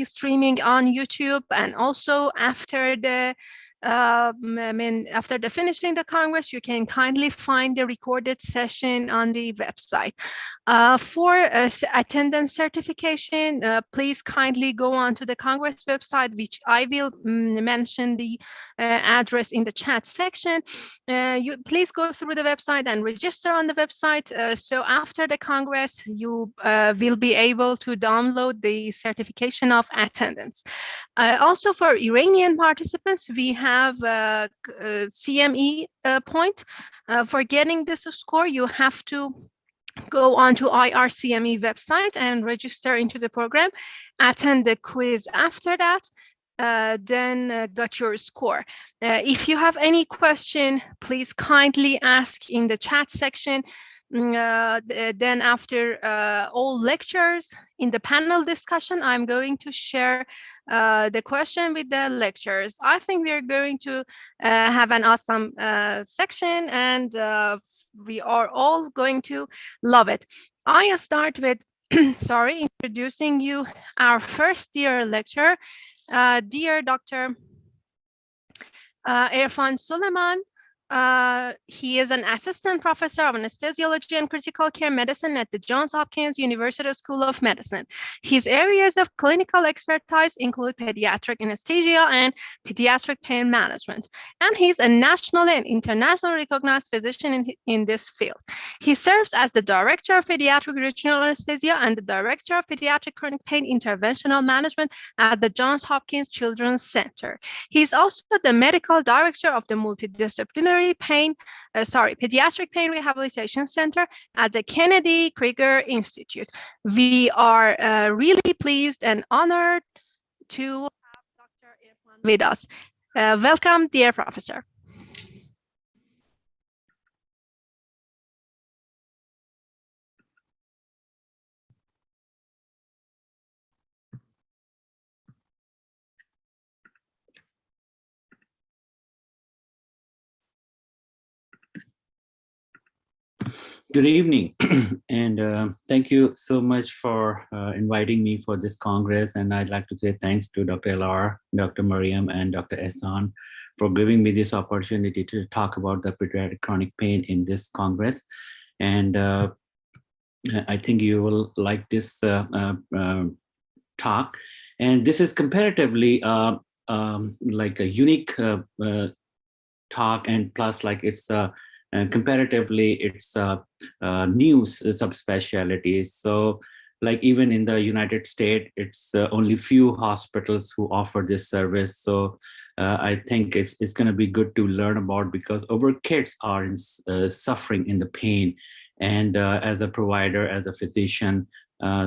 streaming on YouTube, and also after the after the finishing the Congress, you can kindly find the recorded session on the website. For attendance certification, please kindly go on to the Congress website, which I will mention the address in the chat section. You please go through the website and register on the website. So after the Congress, you will be able to download the certification of attendance. Also for Iranian participants, we have CME point. For getting this score, you have to go on to IRCME website and register into the program, attend the quiz after that, then got your score. If you have any question, please kindly ask in the chat section. Then after all lectures, in the panel discussion, I'm going to share the question with the lecturers. I think we are going to have an awesome section, and we are all going to love it. I start with, introducing you our first year lecturer, dear Dr. M-Irfan Suleman. He is an assistant professor of anesthesiology and critical care medicine at the Johns Hopkins University School of Medicine. His areas of clinical expertise include pediatric anesthesia and pediatric pain management, and he's a nationally and internationally recognized physician in this field. He serves as the director of pediatric regional anesthesia and the director of pediatric chronic pain interventional management at the Johns Hopkins Children's Center. He's also the medical director of the Multidisciplinary Pediatric Pain Rehabilitation Center at the Kennedy Krieger Institute. We are really pleased and honored to have Dr. M-Irfan with us. Welcome, dear professor. Good evening, and thank you so much for inviting me for this Congress. And I'd like to say thanks to Dr. LR, Dr. Mariam, and Dr. Ehsan for giving me this opportunity to talk about the pediatric chronic pain in this Congress. And I think you will like this talk. And this is comparatively like a unique talk, and plus like it's comparatively, it's new subspecialties. So like even in the United States, it's only few hospitals who offer this service. So I think it's going to be good to learn about, because our kids are suffering in the pain. And as a provider, as a physician,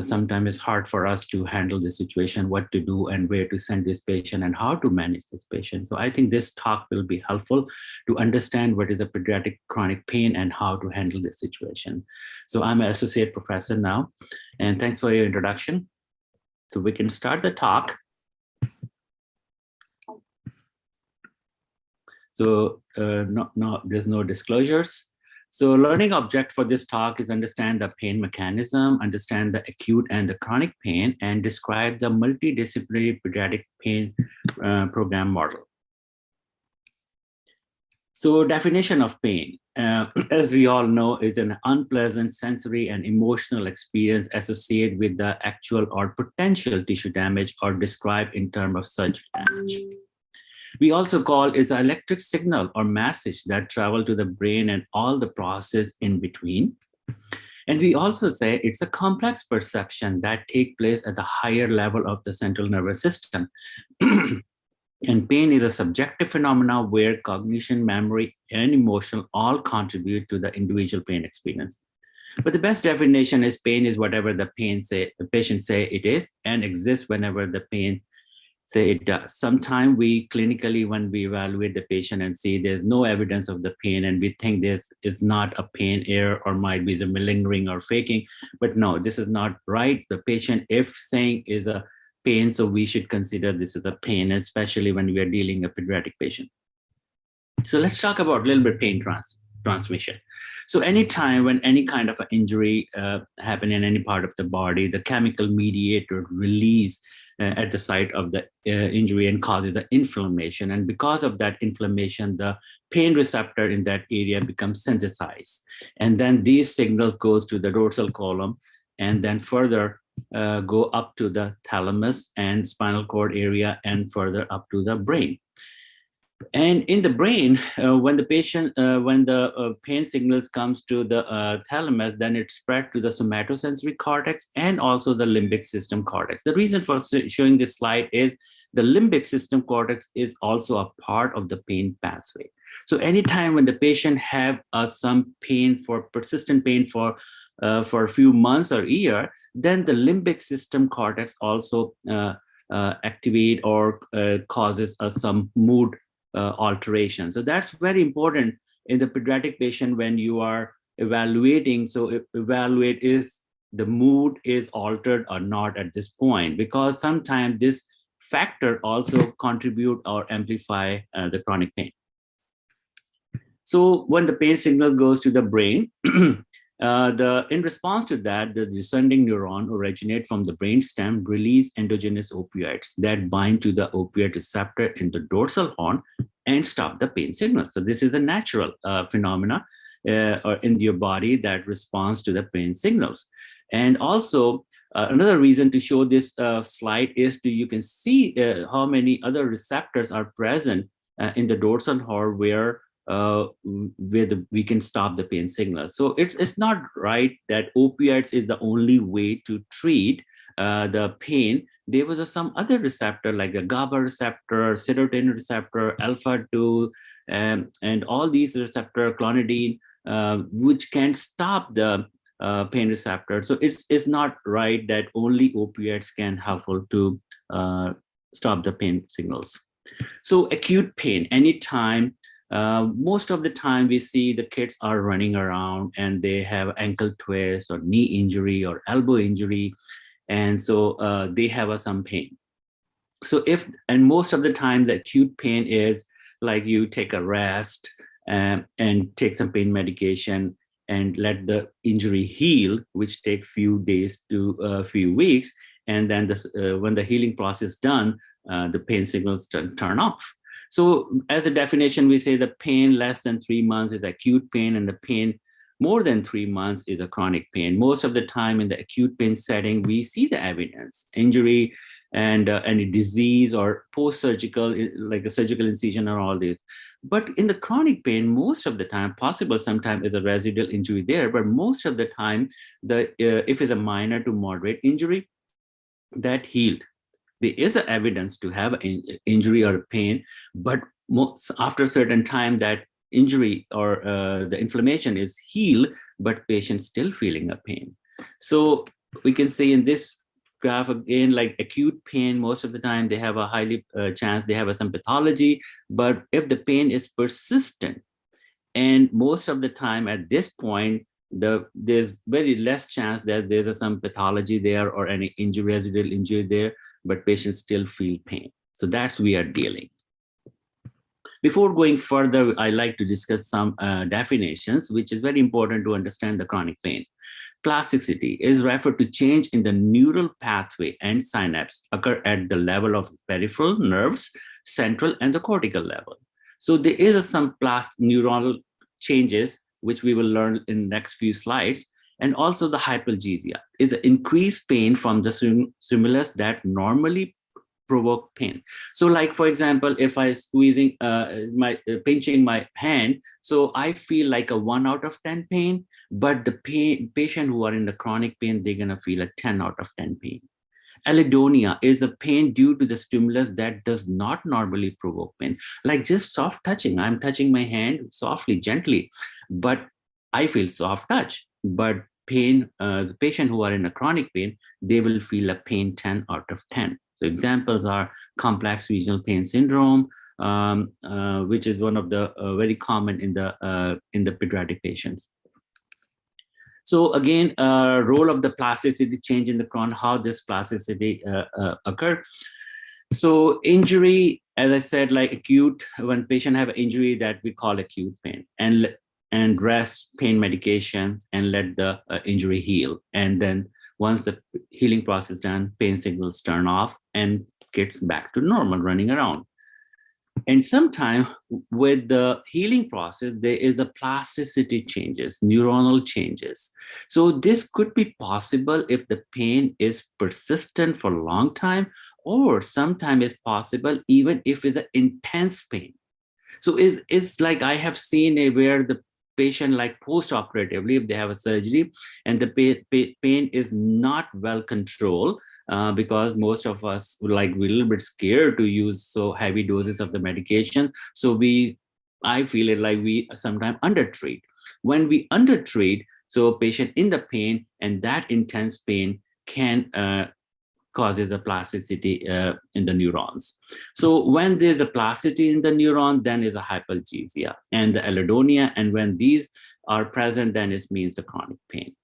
sometimes it's hard for us to handle the situation, what to do and where to send this patient and how to manage this patient. So I think this talk will be helpful to understand what is a pediatric chronic pain and how to handle this situation. So I'm an associate professor now, and thanks for your introduction. So we can start the talk. So there's no disclosures. So learning object for this talk is understand the pain mechanism, understand the acute and the chronic pain, and describe the multidisciplinary pediatric pain program model. So definition of pain, as we all know, is an unpleasant sensory and emotional experience associated with the actual or potential tissue damage, or described in terms of surgical damage. We also call is an electric signal or message that travel to the brain and all the process in between. And we also say it's a complex perception that take place at the higher level of the central nervous system. And pain is a subjective phenomenon where cognition, memory, and emotion all contribute to the individual pain experience. But the best definition is pain is whatever the patient say it is, and exists whenever the pain say it does. Sometimes we clinically, when we evaluate the patient and see there's no evidence of the pain, and we think this is not a pain error or might be some malingering or faking, but no, this is not right. The patient, if saying is a pain, so we should consider this as a pain, especially when we are dealing a pediatric patient. So let's talk about a little bit pain transmission. So anytime when any kind of an injury happen in any part of the body, the chemical mediator release at the site of the injury and causes the inflammation. And because of that inflammation, the pain receptor in that area becomes synthesized. And then these signals goes to the dorsal column and then further go up to the thalamus and spinal cord area and further up to the brain. And in the brain, when the pain signals comes to the thalamus, then it spread to the somatosensory cortex and also the limbic system cortex. The reason for showing this slide is the limbic system cortex is also a part of the pain pathway. So anytime when the patient have some pain, for persistent pain for a few months or year, then the limbic system cortex also activate or causes some mood alteration. So that's very important in the pediatric patient when you are evaluating. So evaluate is the mood is altered or not at this point, because sometimes this factor also contribute or amplify the chronic pain. So when the pain signal goes to the brain, in response to that, the descending neuron originate from the brainstem, release endogenous opioids that bind to the opioid receptor in the dorsal horn and stop the pain signal. So this is the natural phenomena or in your body that responds to the pain signals. And also another reason to show this slide is you can see how many other receptors are present in the dorsal horn where we can stop the pain signal. So it's not right that opioids is the only way to treat the pain. There was some other receptor like the GABA receptor, serotonin receptor, alpha-2, and all these receptor, clonidine, which can stop the pain receptor. So it's not right that only opioids can helpful to stop the pain signals. So acute pain, anytime. Most of the time we see the kids are running around and they have ankle twist or knee injury or elbow injury. And so they have some pain. So and most of the time the acute pain is like you take a rest and take some pain medication and let the injury heal, which take few days to a few weeks. And then when the healing process is done, the pain signals turn off. So as a definition, we say the pain less than 3 months is acute pain and the pain more than 3 months is a chronic pain. Most of the time in the acute pain setting, we see the evidence, injury and any disease or post-surgical, like a surgical incision or all this. But in the chronic pain, most of the time, possible sometimes is a residual injury there, but most of the time, if it's a minor to moderate injury, that healed. There is evidence to have an injury or pain, but after a certain time that injury or the inflammation is healed, but patient still feeling a pain. So we can say in this graph again, like acute pain, most of the time they have a highly chance they have some pathology, but if the pain is persistent, and most of the time at this point, there's very less chance that there's some pathology there or any injury, residual injury there, but patients still feel pain. So that's we are dealing. Before going further, I like to discuss some definitions, which is very important to understand the chronic pain. Plasticity is referred to change in the neural pathway and synapse occur at the level of peripheral nerves, central, and the cortical level. So there is some neuronal changes, which we will learn in the next few slides. And also the hyperalgesia is an increased pain from the stimulus that normally provoke pain. So like, for example, if I squeezing pinching my hand, so I feel like a 1 out of 10 pain, but the patient who are in the chronic pain, they're gonna feel a 10 out of 10 pain. Allodynia is a pain due to the stimulus that does not normally provoke pain. Like just soft touching, I'm touching my hand softly, gently, but I feel soft touch. But pain, the patient who are in a chronic pain, they will feel a pain 10 out of 10. So examples are complex regional pain syndrome, which is one of the very common in the pediatric patients. So again, role of the plasticity change in the chronic, how this plasticity occur. So injury, as I said, like acute, when patient have an injury that we call acute pain, and rest, pain medication, and let the injury heal. And then Once the healing process is done, pain signals turn off and gets back to normal, running around. And sometimes with the healing process, there is a plasticity changes, neuronal changes. So this could be possible if the pain is persistent for a long time, or sometimes it's possible even if it's an intense pain. So it's like I have seen where the patient, like post-operatively, if they have a surgery and the pain is not well controlled, because most of us we're a little bit scared to use so heavy doses of the medication. So I feel it like we sometimes undertreat. When we undertreat, so patient in the pain and that intense pain can causes a plasticity in the neurons. So when there's a plasticity in the neuron, then is a hyperalgesia and the allodonia. And when these are present, then it means the chronic pain.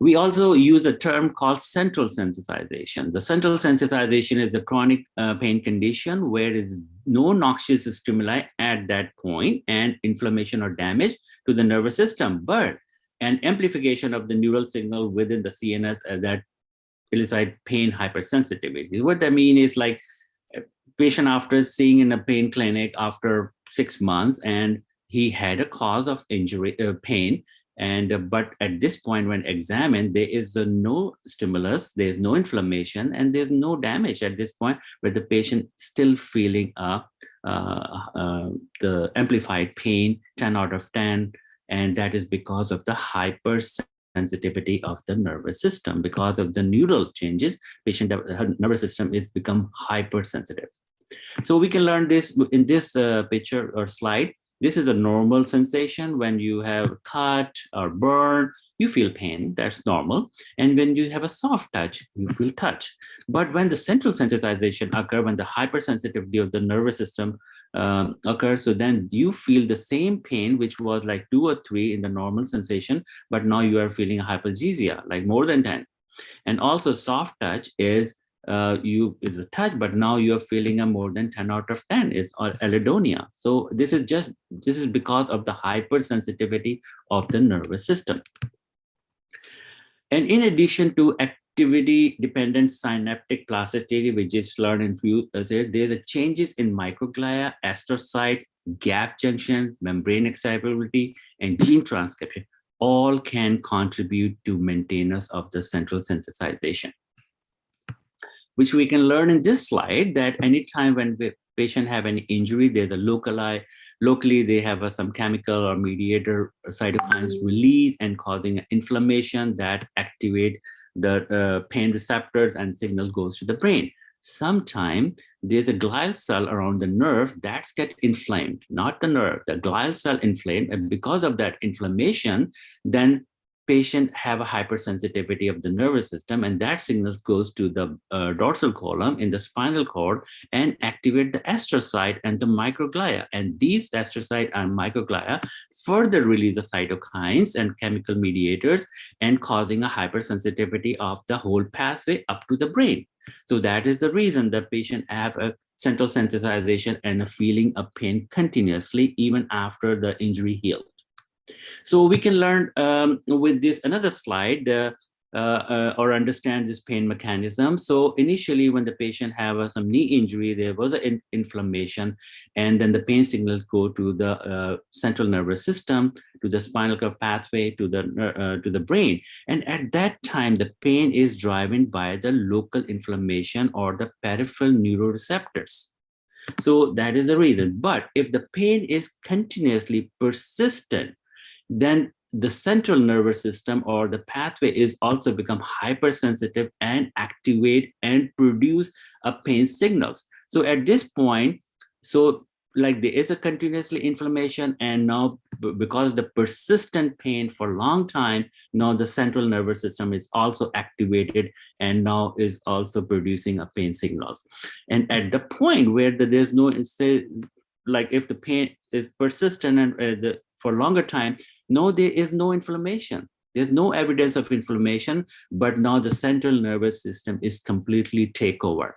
We also use a term called central sensitization. The central sensitization is a chronic pain condition where there is no noxious stimuli at that point and inflammation or damage to the nervous system, but an amplification of the neural signal within the CNS that elicit pain hypersensitivity. What that means is like a patient after seeing in a pain clinic after 6 months, and he had a cause of injury, pain, and but at this point when examined, there is no stimulus, there is no inflammation, and there's no damage at this point, where the patient still feeling the amplified pain, 10 out of 10, and that is because of the hypersensitivity of the nervous system. Because of the neural changes, patient nervous system is become hypersensitive. So we can learn this in this picture or slide. This is a normal sensation. When you have cut or burn, you feel pain, that's normal. And when you have a soft touch, you feel touch. But when the central sensitization occurs, when the hypersensitivity of the nervous system occurs, so then you feel the same pain, which was like 2 or 3 in the normal sensation, but now you are feeling a hyperalgesia, like more than 10. And also soft touch is is a touch, but now you're feeling a more than 10 out of 10 is allodonia. So this is because of the hypersensitivity of the nervous system. And in addition to activity dependent synaptic plasticity, which is learned in few, there's a changes in microglia, astrocyte, gap junction, membrane excitability, and gene transcription. All can contribute to maintenance of the central sensitization, which we can learn in this slide, that anytime when the patient have an injury, there's a locally they have some chemical or mediator cytokines release and causing inflammation that activate the pain receptors, and signal goes to the brain. Sometimes there's a glial cell around the nerve that's get inflamed, not the nerve, the glial cell inflamed, and because of that inflammation, then patient have a hypersensitivity of the nervous system, and that signals goes to the dorsal column in the spinal cord and activate the astrocyte and the microglia. And these astrocyte and microglia further release the cytokines and chemical mediators and causing a hypersensitivity of the whole pathway up to the brain. So that is the reason the patient have a central sensitization and a feeling of pain continuously even after the injury healed. So we can learn with this another slide or understand this pain mechanism. So initially when the patient have some knee injury, there was an inflammation, and then the pain signals go to the central nervous system, to the spinal cord pathway, to the brain. And at that time, the pain is driven by the local inflammation or the peripheral neuroreceptors. So that is the reason. But if the pain is continuously persistent, then the central nervous system or the pathway is also become hypersensitive and activate and produce a pain signals. So at this point, so like there is a continuously inflammation, and now because the persistent pain for a long time, now the central nervous system is also activated and now is also producing a pain signals. And at the point where there's no, say, like if the pain is persistent and for longer time, no, there is no inflammation. There's no evidence of inflammation, but now the central nervous system is completely take over.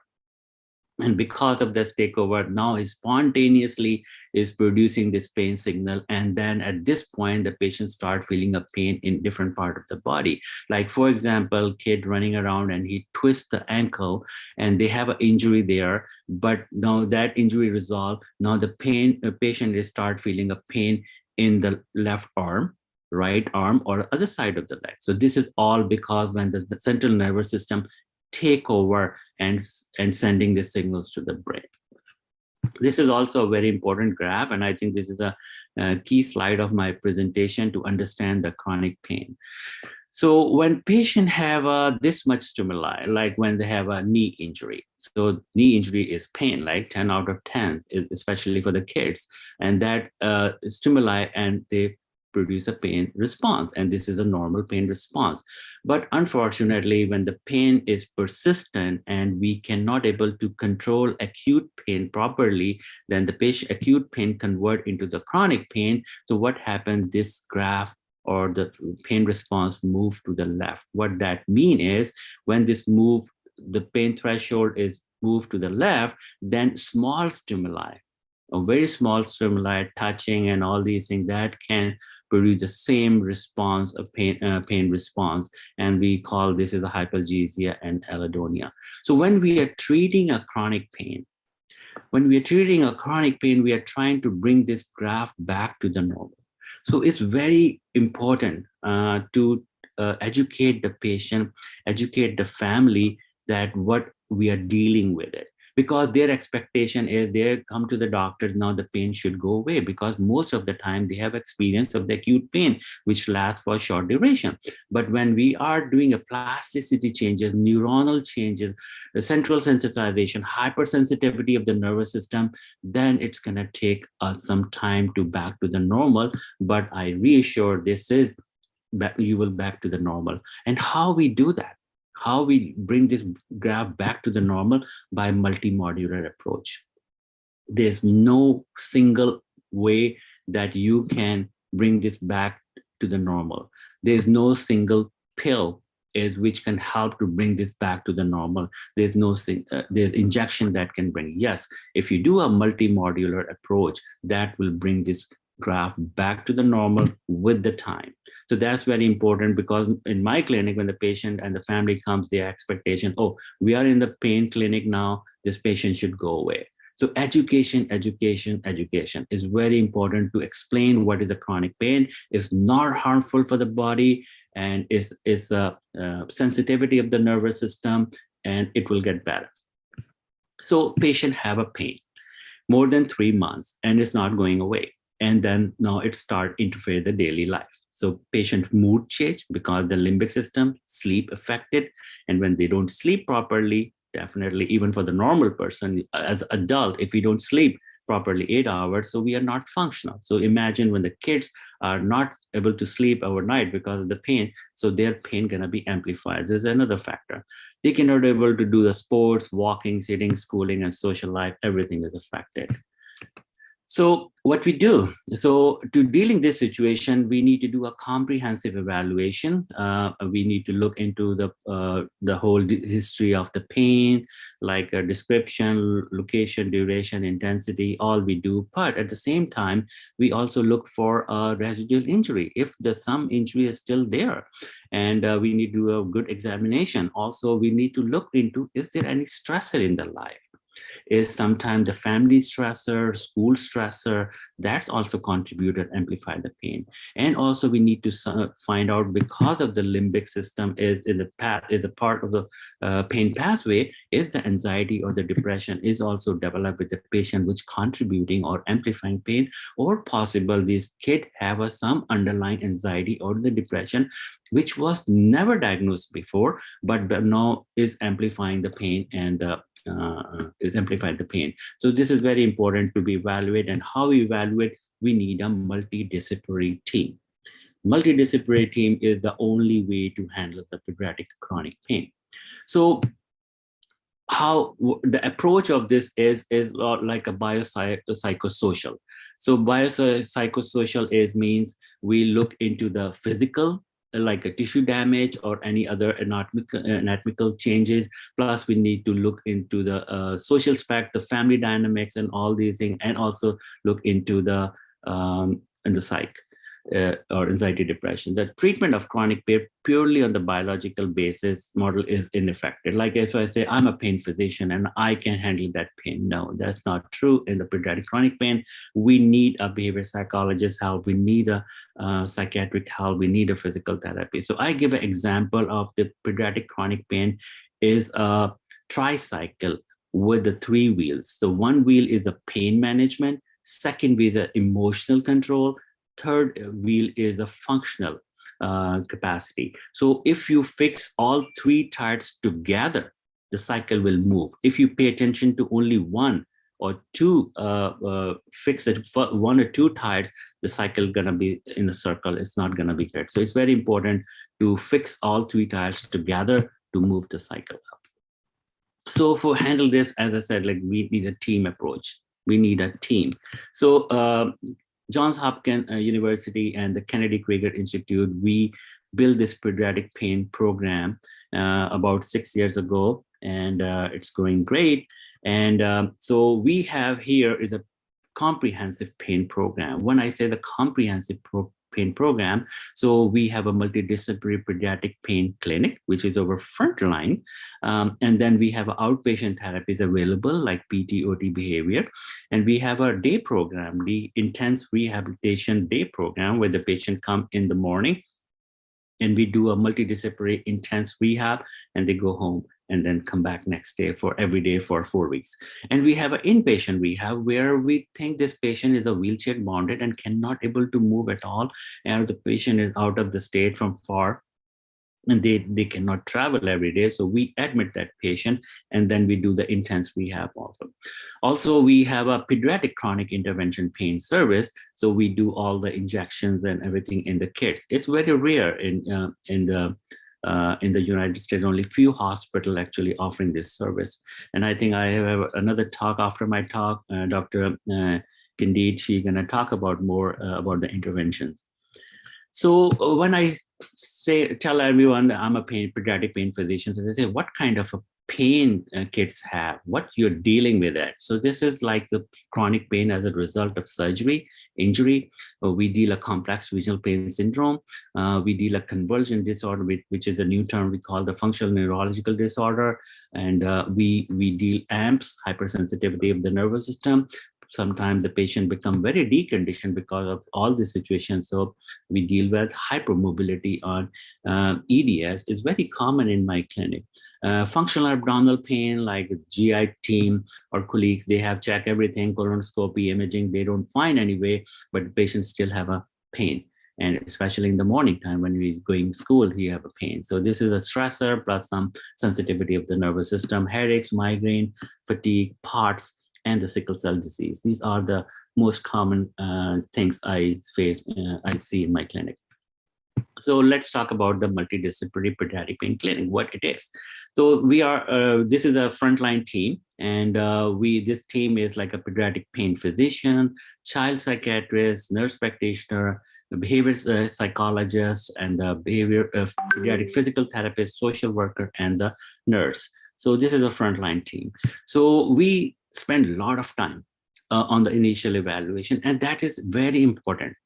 And because of this takeover, now he spontaneously is producing this pain signal. And then at this point, the patient start feeling a pain in different part of the body. Like, for example, kid running around and he twists the ankle and they have an injury there, but now that injury resolved. Now the patient is start feeling a pain in the left arm, right arm, or other side of the leg. So this is all because when the central nervous system take over and sending the signals to the brain. This is also a very important graph, and I think this is a key slide of my presentation to understand the chronic pain. So when patients have this much stimuli, like when they have a knee injury, so knee injury is pain, like 10 out of 10, especially for the kids, and that stimuli, and they produce a pain response, and this is a normal pain response. But unfortunately, when the pain is persistent and we cannot able to control acute pain properly, then the patient acute pain convert into the chronic pain. So what happened? This graph or the pain response move to the left. What that mean is when this move, the pain threshold is moved to the left, then small stimuli, a very small stimuli, touching and all these things, that can produce the same response, a pain response, and we call this as a hyperalgesia and allodonia. So when we are treating a chronic pain, we are trying to bring this graph back to the normal. So it's very important to educate the patient, educate the family that what we are dealing with it. Because their expectation is they come to the doctor, now the pain should go away, because most of the time they have experience of the acute pain, which lasts for a short duration. But when we are doing a plasticity changes, neuronal changes, the central sensitization, hypersensitivity of the nervous system, then it's gonna take some time to back to the normal. But I reassure this is you will back to the normal. And how we do that? How we bring this graph back to the normal? By multimodular approach. There's no single way that you can bring this back to the normal. There's no single pill which can help to bring this back to the normal. There's no there's injection that can bring. Yes, if you do a multimodular approach, that will bring this graph back to the normal with the time. So that's very important, because in my clinic, when the patient and the family comes, their expectation, oh, we are in the pain clinic now, this patient should go away. So education is very important to explain what is a chronic pain. It's not harmful for the body, and it's a sensitivity of the nervous system, and it will get better. So patient have a pain more than 3 months, and it's not going away. And then now it start interfere the daily life. So patient mood change because the limbic system, sleep affected. And when they don't sleep properly, definitely even for the normal person as adult, if we don't sleep properly 8 hours, so we are not functional. So imagine when the kids are not able to sleep overnight because of the pain, so their pain gonna be amplified. There's another factor. They cannot be able to do the sports, walking, sitting, schooling, and social life, everything is affected. So what we do, so to dealing this situation, we need to do a comprehensive evaluation. We need to look into the whole history of the pain, like a description, location, duration, intensity, all we do. But at the same time, we also look for a residual injury. If some injury is still there, and we need to do a good examination. Also, we need to look into, is there any stressor in the life? Is sometimes the family stressor, school stressor, that's also contributed, amplify the pain. And also we need to find out, because of the limbic system is a part of the pain pathway, is the anxiety or the depression is also developed with the patient, which contributing or amplifying pain, or possible these kids have some underlying anxiety or the depression, which was never diagnosed before, but now is amplifying the pain and is amplified the pain. So this is very important to be evaluated. And how we evaluate, we need a multidisciplinary team. Multidisciplinary team is the only way to handle the pediatric chronic pain. So how the approach of this is like a biopsychosocial. So biopsychosocial means we look into the physical, like a tissue damage or any other anatomical changes. Plus, we need to look into the social aspect, the family dynamics, and all these things, and also look into the psych. Or anxiety, depression. The treatment of chronic pain purely on the biological basis model is ineffective. Like if I say I'm a pain physician and I can handle that pain, no, that's not true. In the pediatric chronic pain, we need a behavior psychologist help, we need a psychiatric help, we need a physical therapy. So I give an example of the pediatric chronic pain is a tricycle with the 3 wheels. So one wheel is a pain management, second wheel is a emotional control, third wheel is a functional capacity. So if you fix all 3 tires together, the cycle will move. If you pay attention to only 1 or 2, fix it for 1 or 2 tires, the cycle gonna be in a circle. It's not gonna be good. So it's very important to fix all 3 tires together to move the cycle up. So for handle this, as I said, like we need a team approach. We need a team. So Johns Hopkins University and the Kennedy Krieger Institute, we built this pediatric pain program about 6 years ago, and it's going great. And so we have here is a comprehensive pain program. When I say the comprehensive pain program, so we have a multidisciplinary pediatric pain clinic, which is our front line. And then we have outpatient therapies available like PT, OT, behavior. And we have our day program, the intense rehabilitation day program, where the patient come in the morning and we do a multidisciplinary intense rehab and they go home and then come back next day for every day for 4 weeks. And we have an inpatient rehab where we think this patient is a wheelchair bonded and cannot able to move at all. And the patient is out of the state from far and they cannot travel every day. So we admit that patient and then we do the intense rehab also. Also, we have a pediatric chronic intervention pain service. So we do all the injections and everything in the kids. It's very rare in the United States. Only few hospitals actually offering this service. And I think I have another talk after my talk, Dr. Cadide, she's gonna talk about more about the interventions. So when I tell everyone that I'm a pediatric pain physician, so they say, what kind of a pain kids have, what you're dealing with it. So this is like the chronic pain as a result of surgery, injury. We deal a complex visual pain syndrome. We deal a convulsion disorder, which is a new term we call the functional neurological disorder. And we deal AMPS, hypersensitivity of the nervous system. Sometimes the patient become very deconditioned because of all the situations. So we deal with hypermobility on EDS is very common in my clinic. Functional abdominal pain, like GI team or colleagues, they have checked everything, colonoscopy, imaging, they don't find any way, but the patients still have a pain. And especially in the morning time when we're going to school, he have a pain. So this is a stressor plus some sensitivity of the nervous system, headaches, migraine, fatigue, POTS, and the sickle cell disease. These are the most common things I see in my clinic. So let's talk about the multidisciplinary pediatric pain clinic, what it is. So we are, this is a frontline team, and this team is like a pediatric pain physician, child psychiatrist, nurse practitioner, behavior psychologist, and the pediatric physical therapist, social worker, and the nurse. So this is a frontline team. So we spend a lot of time on the initial evaluation, and that is very important,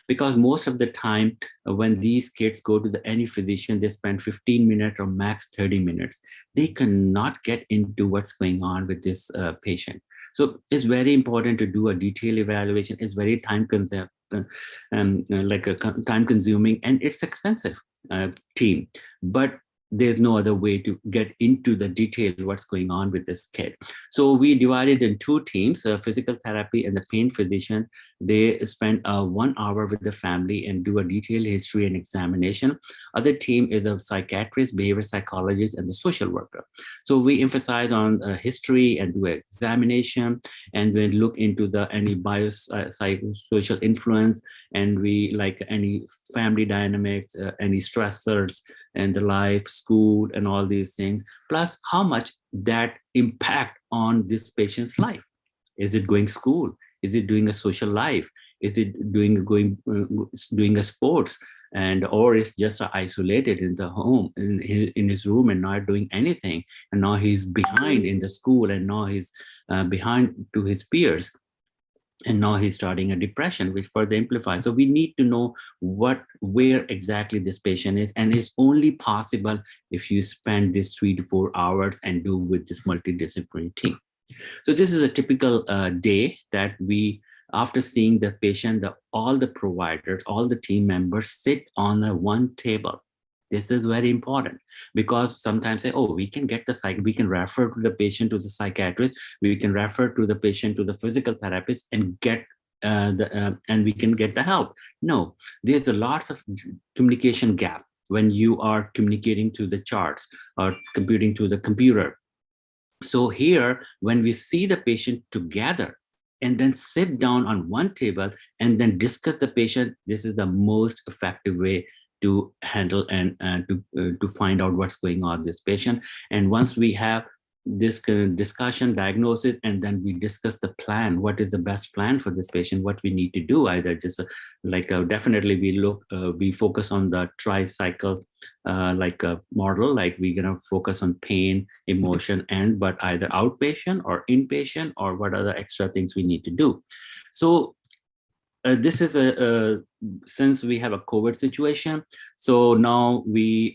because most of the time when these kids go to any physician, they spend 15 minutes or max 30 minutes. They cannot get into what's going on with this patient. So it's very important to do a detailed evaluation. It's very time consuming, and it's expensive team, but there's no other way to get into the detail what's going on with this kid. So we divided in 2 teams, physical therapy and the pain physician. They spend 1 hour with the family and do a detailed history and examination. Other team is a psychiatrist, behavior psychologist, and the social worker. So we emphasize on history and do examination, and we look into any biopsychosocial influence, and we like any family dynamics, any stressors, and the life, school, and all these things, plus how much that impact on this patient's life. Is it going school? Is it doing a social life? Is it doing a sports? and or is just isolated in the home, in his room, and not doing anything, and now he's behind in the school, and now he's behind to his peers, and now he's starting a depression, which further amplifies. So we need to know where exactly this patient is, and it's only possible if you spend this 3 to 4 hours and do with this multidisciplinary team. So this is a typical day that we, after seeing the patient, all the providers, all the team members sit on one table. This is very important, because sometimes say, oh, we can get we can refer to the patient to the psychiatrist, we can refer to the patient to the physical therapist and get and we can get the help. No, there's a lots of communication gap when you are communicating through the charts or computing through the computer. So here, when we see the patient together and then sit down on one table and then discuss the patient, this is the most effective way to handle and to find out what's going on with this patient. And once we have this discussion, diagnosis, and then we discuss the plan, what is the best plan for this patient, what we need to do, either just definitely we focus on the tricycle model, like we're going to focus on pain, emotion, but either outpatient or inpatient, or what other extra things we need to do. So this is since we have a COVID situation, so now we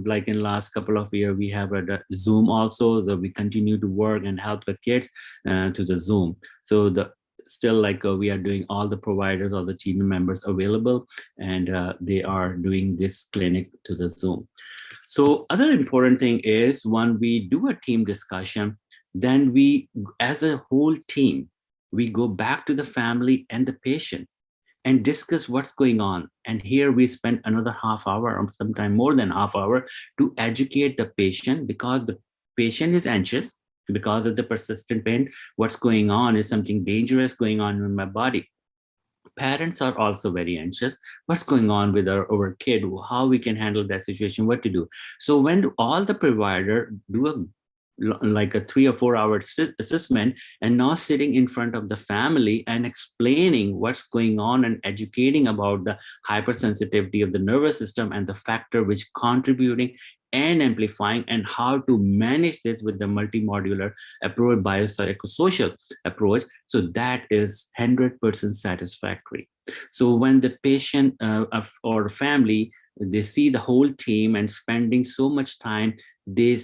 like in last couple of years we have a Zoom also, so we continue to work and help the kids to the Zoom. So still we are doing all the providers, all the team members available, and they are doing this clinic to the Zoom. So other important thing is when we do a team discussion, then we, as a whole team, we go back to the family and the patient and discuss what's going on. And here we spend another half hour or sometimes more than half hour to educate the patient, because the patient is anxious because of the persistent pain. What's going on is something dangerous going on in my body. Parents are also very anxious. What's going on with our kid? How we can handle that situation, what to do. So when all the provider do like a 3 or 4 hour assessment, and now sitting in front of the family and explaining what's going on and educating about the hypersensitivity of the nervous system and the factor which contributing and amplifying, and how to manage this with the multimodular approach, biopsychosocial approach. So that is 100% satisfactory. So when the patient or family, they see the whole team and spending so much time, they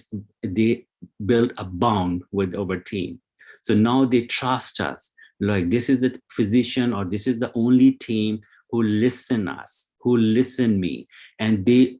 build a bond with our team. So now they trust us, like this is the physician, or this is the only team who listen us, who listen me, and they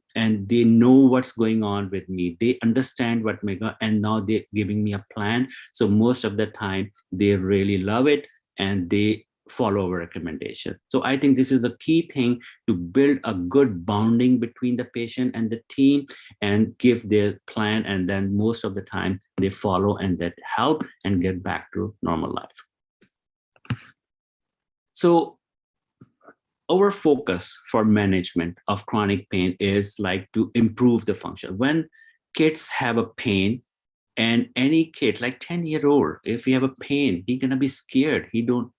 know what's going on with me. They understand what and now they're giving me a plan. So most of the time they really love it and they follow our recommendation. So I think this is the key thing, to build a good bonding between the patient and the team and give their plan, and then most of the time they follow and that help and get back to normal life. So our focus for management of chronic pain is like to improve the function. When kids have a pain, and any kid like 10-year-old, if he have a pain, he gonna be scared. He don't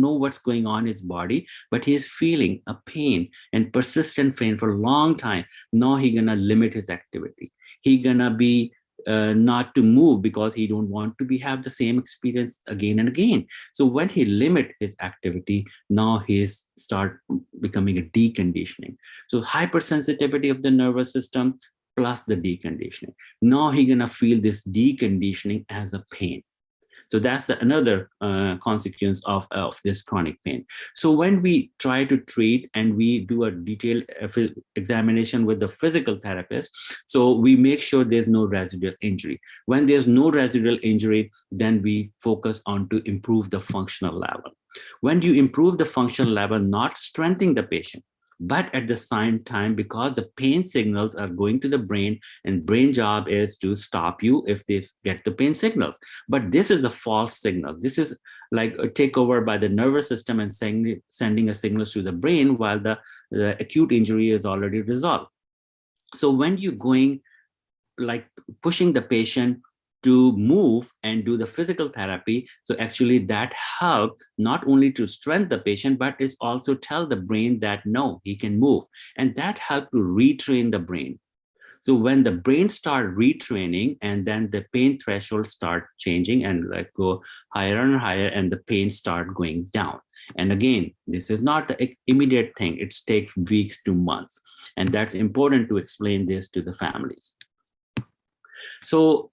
know what's going on in his body, but he's feeling a pain and persistent pain for a long time. Now he gonna limit his activity. He gonna be not to move because he don't want to have the same experience again and again. So when he limit his activity, now he's start becoming a deconditioning. So hypersensitivity of the nervous system plus the deconditioning. Now he's gonna feel this deconditioning as a pain. So that's another consequence of this chronic pain. So when we try to treat and we do a detailed examination with the physical therapist, so we make sure there's no residual injury. When there's no residual injury, then we focus on to improve the functional level. When you improve the functional level, not strengthening the patient, but at the same time, because the pain signals are going to the brain, and brain job is to stop you if they get the pain signals. But this is the false signal. This is like a takeover by the nervous system and sending a signal to the brain, while the acute injury is already resolved. So when you're going like pushing the patient to move and do the physical therapy. So actually that helped not only to strengthen the patient, but it's also tell the brain that no, he can move. And that helped to retrain the brain. So when the brain start retraining, and then the pain threshold start changing and like go higher and higher, and the pain start going down. And again, this is not the immediate thing. It takes weeks to months. And that's important to explain this to the families. So,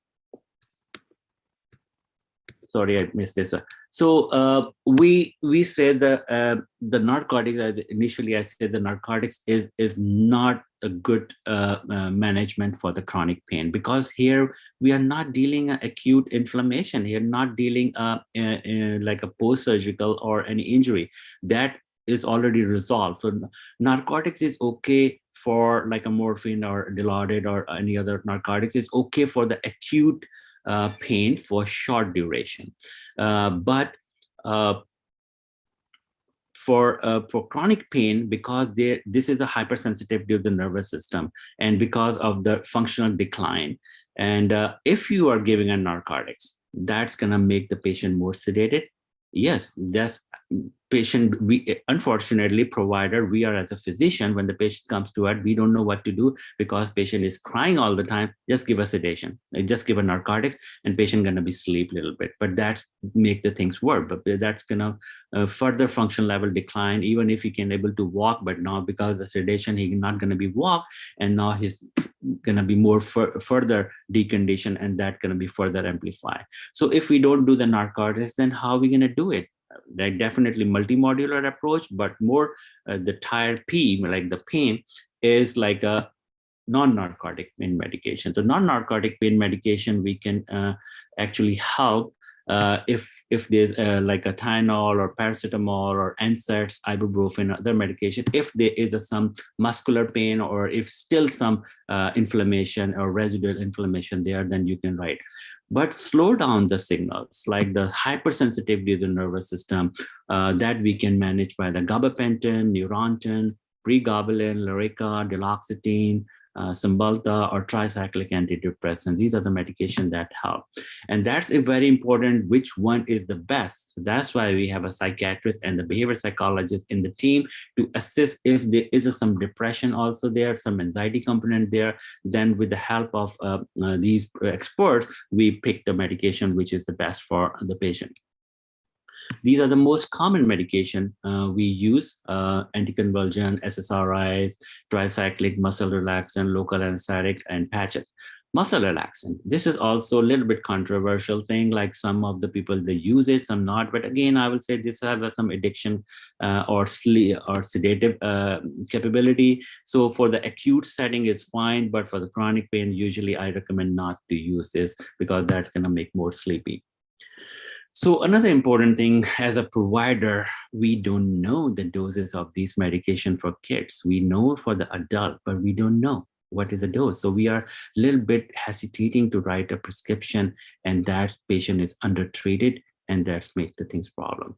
sorry, I missed this. So we said that the narcotics, as initially I said, the narcotics is not a good management for the chronic pain, because here we are not dealing acute inflammation. Here not dealing like a post-surgical or any injury that is already resolved. So narcotics is okay for like a morphine or Dilaudid or any other narcotics. It's okay for the acute pain for short duration. But for chronic pain, because this is a hypersensitivity of the nervous system, and because of the functional decline, and if you are giving a narcotics, that's going to make the patient more sedated. Yes, that's patient. We unfortunately, provider, we are as a physician, when the patient comes to us, we don't know what to do because patient is crying all the time. Just give a sedation, just give a narcotics, and patient gonna be sleep a little bit. But that make the things work. But that's gonna further function level decline, even if he can able to walk. But now because of the sedation, he's not gonna be walk, and now he's gonna be more further deconditioned, and that gonna be further amplified. So if we don't do the narcotics, then how are we gonna do it? Like definitely multimodular approach, but more the tired P, like the pain, is like a non-narcotic pain medication. So non-narcotic pain medication, we can actually help if there's like a Tylenol or paracetamol or NSAIDs, ibuprofen, other medication. If there is some muscular pain, or if still some inflammation or residual inflammation there, then you can write. But slow down the signals, like the hypersensitivity of the nervous system, that we can manage by the gabapentin, Neurontin, pregabalin, Lyrica, duloxetine, Cymbalta, or tricyclic antidepressant. These are the medications that help. And that's a very important, which one is the best. So that's why we have a psychiatrist and the behavior psychologist in the team to assess if there is some depression also there, some anxiety component there. Then with the help of these experts, we pick the medication which is the best for the patient. These are the most common medication we use: anticonvulsant, SSRIs, tricyclic, muscle relaxant, local anesthetic, and patches. Muscle relaxant. This is also a little bit controversial thing. Like some of the people, they use it, some not. But again, I will say this has some addiction or sleep or sedative capability. So for the acute setting, it's fine. But for the chronic pain, usually I recommend not to use this because that's going to make more sleepy. So another important thing, as a provider, we don't know the doses of these medication for kids. We know for the adult, but we don't know what is the dose. So we are a little bit hesitating to write a prescription, and that patient is undertreated, and that's make the things problem.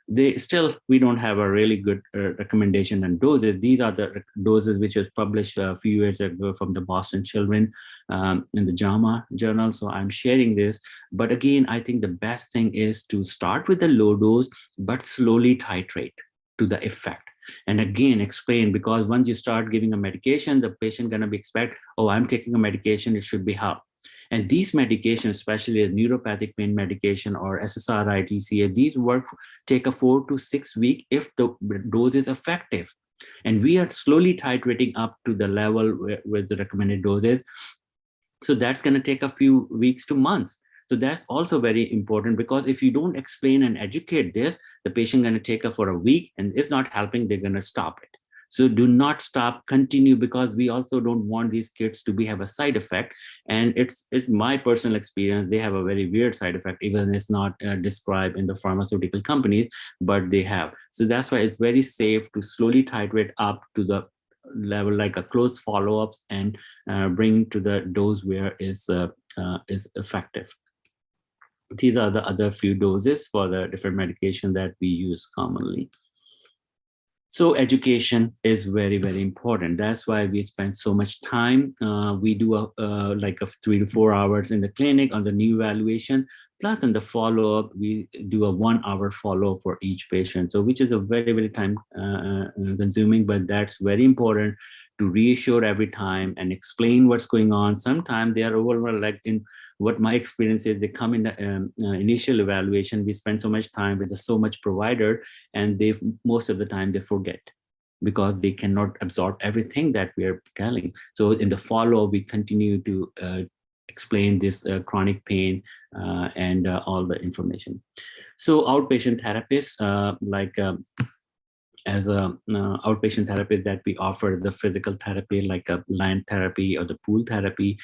We don't have a really good recommendation and doses. These are the doses which was published a few years ago from the Boston children in the JAMA journal. So I'm sharing this. But again, I think the best thing is to start with the low dose, but slowly titrate to the effect. And again, explain, because once you start giving a medication, the patient gonna be expect, oh, I'm taking a medication, it should be help. And these medications, especially a neuropathic pain medication or SSRI, TCA, these take a 4 to 6 weeks if the dose is effective. And we are slowly titrating up to the level with the recommended doses. So that's going to take a few weeks to months. So that's also very important, because if you don't explain and educate this, the patient going to take it for a week and it's not helping, they're going to stop it. So do not stop, continue, because we also don't want these kids to have a side effect. And it's my personal experience, they have a very weird side effect, even it's not described in the pharmaceutical companies, but they have. So that's why it's very safe to slowly titrate up to the level, like a close follow-ups, and bring to the dose where is effective. These are the other few doses for the different medication that we use commonly. So education is very, very important. That's why we spend so much time. We do like 3 to 4 hours in the clinic on the new evaluation. Plus in the follow-up, we do a 1 hour follow-up for each patient. So which is a very, very time consuming, but that's very important to reassure every time and explain what's going on. Sometimes they are overwhelmed, like in what my experience is, they come in the initial evaluation, we spend so much time with so much provider, and they most of the time they forget because they cannot absorb everything that we are telling. So in the follow-up, we continue to explain this chronic pain and all the information. So outpatient therapists, as a outpatient therapy that we offer the physical therapy like a land therapy or the pool therapy,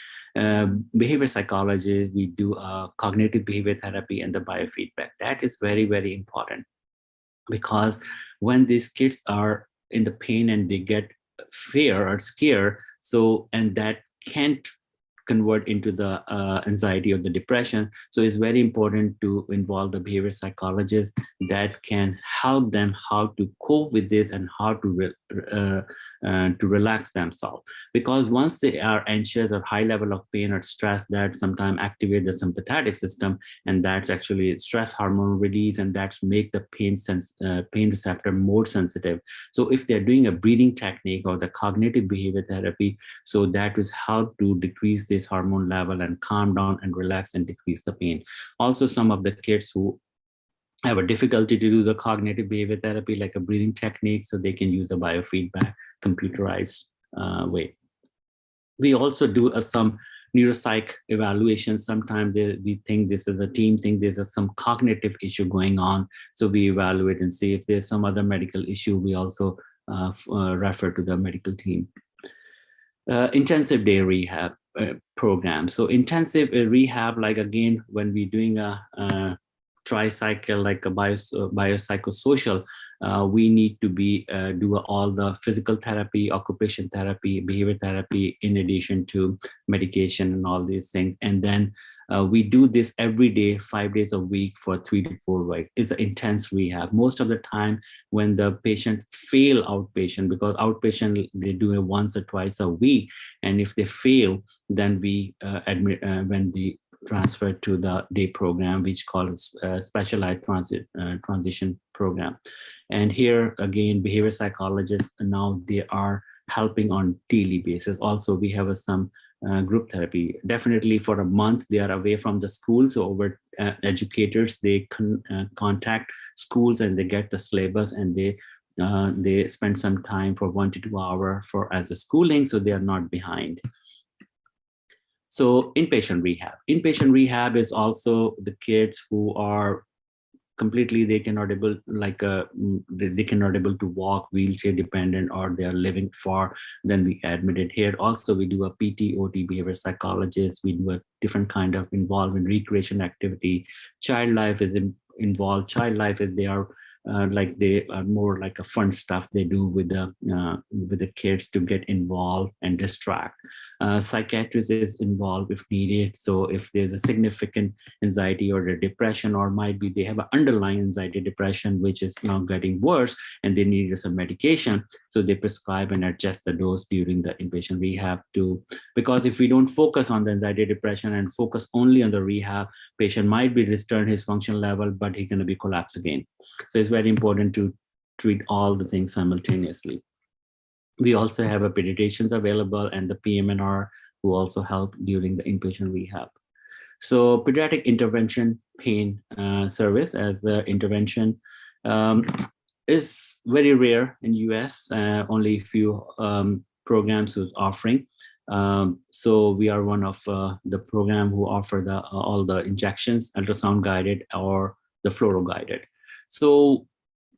behavior psychology, we do cognitive behavior therapy and the biofeedback. That is very, very important, because when these kids are in the pain and they get fear or scared, so and that can't convert into the anxiety or the depression. So it's very important to involve the behavior psychologist that can help them how to cope with this and how to relax themselves. Because once they are anxious or high level of pain or stress, that sometimes activate the sympathetic system, and that's actually stress hormone release, and that's make the pain receptor more sensitive. So if they're doing a breathing technique or the cognitive behavior therapy, so that is how to decrease this hormone level and calm down and relax and decrease the pain. Also, some of the kids who have a difficulty to do the cognitive behavior therapy, like a breathing technique, so they can use the biofeedback computerized way. We also do some neuropsych evaluations. Sometimes we think this is a team think there's some cognitive issue going on. So we evaluate and see if there's some other medical issue. We also refer to the medical team. Intensive day rehab program. So intensive rehab, like again, when we're doing a tricycle, like a biopsychosocial, we need to do all the physical therapy, occupation therapy, behavior therapy, in addition to medication and all these things. And then we do this every day, 5 days a week for 3 to 4 weeks. It's an intense rehab. Most of the time when the patient fail outpatient, because outpatient, they do it once or twice a week. And if they fail, then we admit when the transfer to the day program, which calls specialized transition program. And here again, behavior psychologists, now they are helping on daily basis. Also, we have some group therapy. Definitely for a month, they are away from the school. So over educators, they contact schools and they get the syllabus, and they spend some time for 1 to 2 hours for as a schooling, so they are not behind. So inpatient rehab. Inpatient rehab is also the kids who are completely, they cannot able to walk, wheelchair dependent, or they are living far, then we admit it here. Also, we do a PT, OT, behavior psychologist. We do a different kind of involved in recreation activity. Child life is involved. Child life is they are more like a fun stuff they do with the kids to get involved and distract. Psychiatrist is involved if needed. So if there's a significant anxiety or a depression, or might be they have an underlying anxiety depression, which is now getting worse, and they need some medication, so they prescribe and adjust the dose during the inpatient rehab too. Because if we don't focus on the anxiety depression and focus only on the rehab, patient might be return his function level, but he's going to be collapse again. So it's very important to treat all the things simultaneously. We also have a pediatricians available and the PMNR who also help during the inpatient rehab. So pediatric intervention pain service as the intervention is very rare in US. Only a few programs who's offering. So we are one of the program who offer all the injections, ultrasound guided or the fluoro guided. So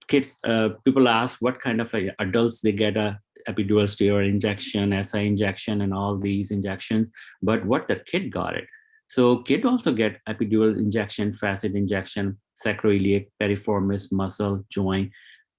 kids, people ask what kind of adults they get a epidural steroid injection, SI injection, and all these injections, but what the kid got it. So kid also get epidural injection, facet injection, sacroiliac, piriformis, muscle, joint,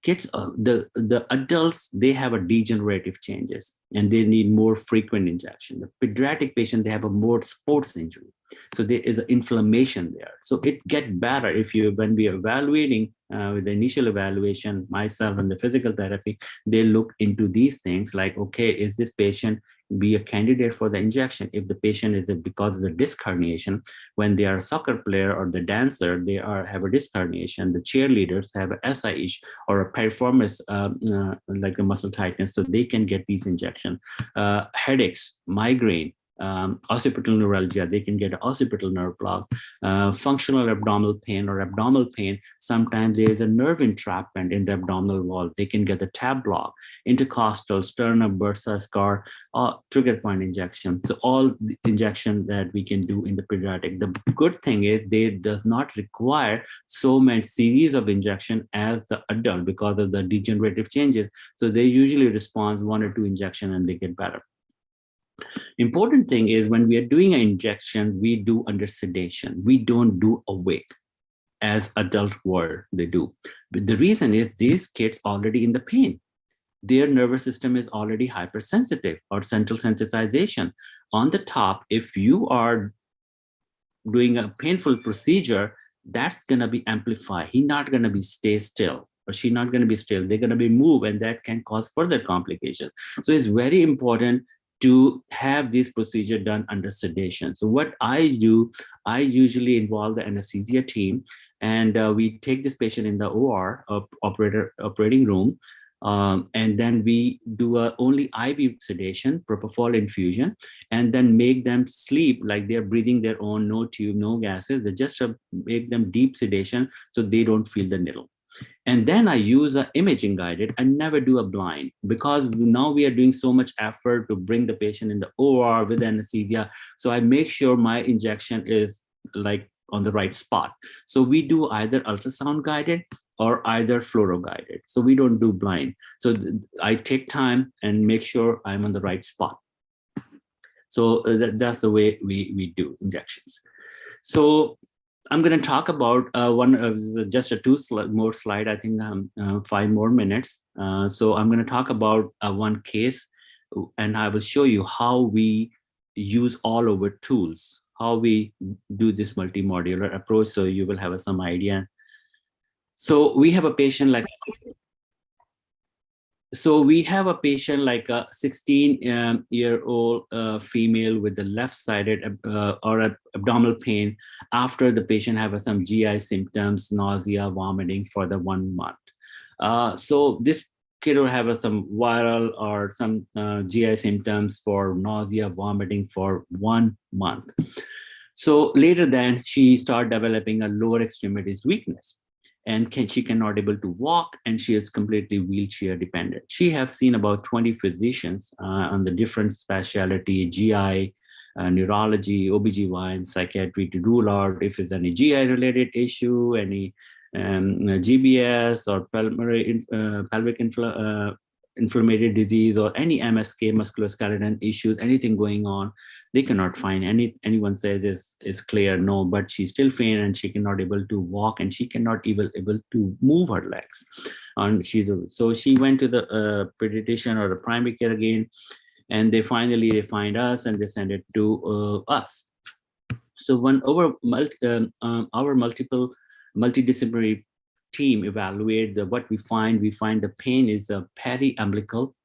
Kids, the adults, they have a degenerative changes and they need more frequent injection. The pediatric patient, they have a more sports injury. So there is an inflammation there. So it gets better if you, when we are evaluating with the initial evaluation, myself and the physical therapy, they look into these things like, okay, is this patient be a candidate for the injection? If the patient is because of the disc herniation, when they are a soccer player or the dancer, they have a disc herniation. The cheerleaders have a SI issue or a piriformis, like a muscle tightness, so they can get these injections. Headaches, migraine, occipital neuralgia, they can get an occipital nerve block. Functional abdominal pain or abdominal pain, sometimes there is a nerve entrapment in the abdominal wall, they can get a tab block. Intercostal, sternum, bursa scar, trigger point injection. So all the injection that we can do in the pediatric. The good thing is they does not require so many series of injection as the adult because of the degenerative changes. So they usually respond 1 or 2 injection and they get better. Important thing is when we are doing an injection, we do under sedation. We don't do awake as adult world they do. But the reason is these kids already in the pain. Their nervous system is already hypersensitive or central sensitization. On the top, if you are doing a painful procedure, that's gonna be amplified. He's not gonna be stay still or she's not gonna be still. They're gonna be moved and that can cause further complications. So it's very important to have this procedure done under sedation. So what I do, I usually involve the anesthesia team and we take this patient in the OR, operating room, and then we do only IV sedation, propofol infusion, and then make them sleep like they're breathing their own, no tube, no gases. They just make them deep sedation so they don't feel the needle. And then I use an imaging guided. I never do a blind because now we are doing so much effort to bring the patient in the OR with anesthesia. So I make sure my injection is like on the right spot. So we do either ultrasound guided or either fluoro guided. So we don't do blind. So I take time and make sure I'm on the right spot. So that's the way we do injections. So I'm going to talk about just a more slide, I think 5 more minutes. So I'm going to talk about one case and I will show you how we use all over tools, how we do this multimodular approach. So you will have some idea. So we have a patient like a 16-year-old female with the left-sided or abdominal pain after the patient have some GI symptoms, nausea, vomiting for the 1 month. So this kid will have some viral or some GI symptoms for nausea, vomiting for 1 month. So later then she started developing a lower extremities weakness. And she cannot able to walk, and she is completely wheelchair dependent. She have seen about 20 physicians on the different specialty, GI, neurology, OBGYN, psychiatry to rule out if there's any GI related issue, any GBS or pelvic inflammatory disease or any MSK, musculoskeletal issues, anything going on. They cannot find anyone says is clear, no, but she's still faint and she cannot able to walk and she cannot even able to move her legs. And so she went to the pediatrician or the primary care again, and they find us and they send it to us. So when our multidisciplinary team evaluate what we find the pain is a periumbilical,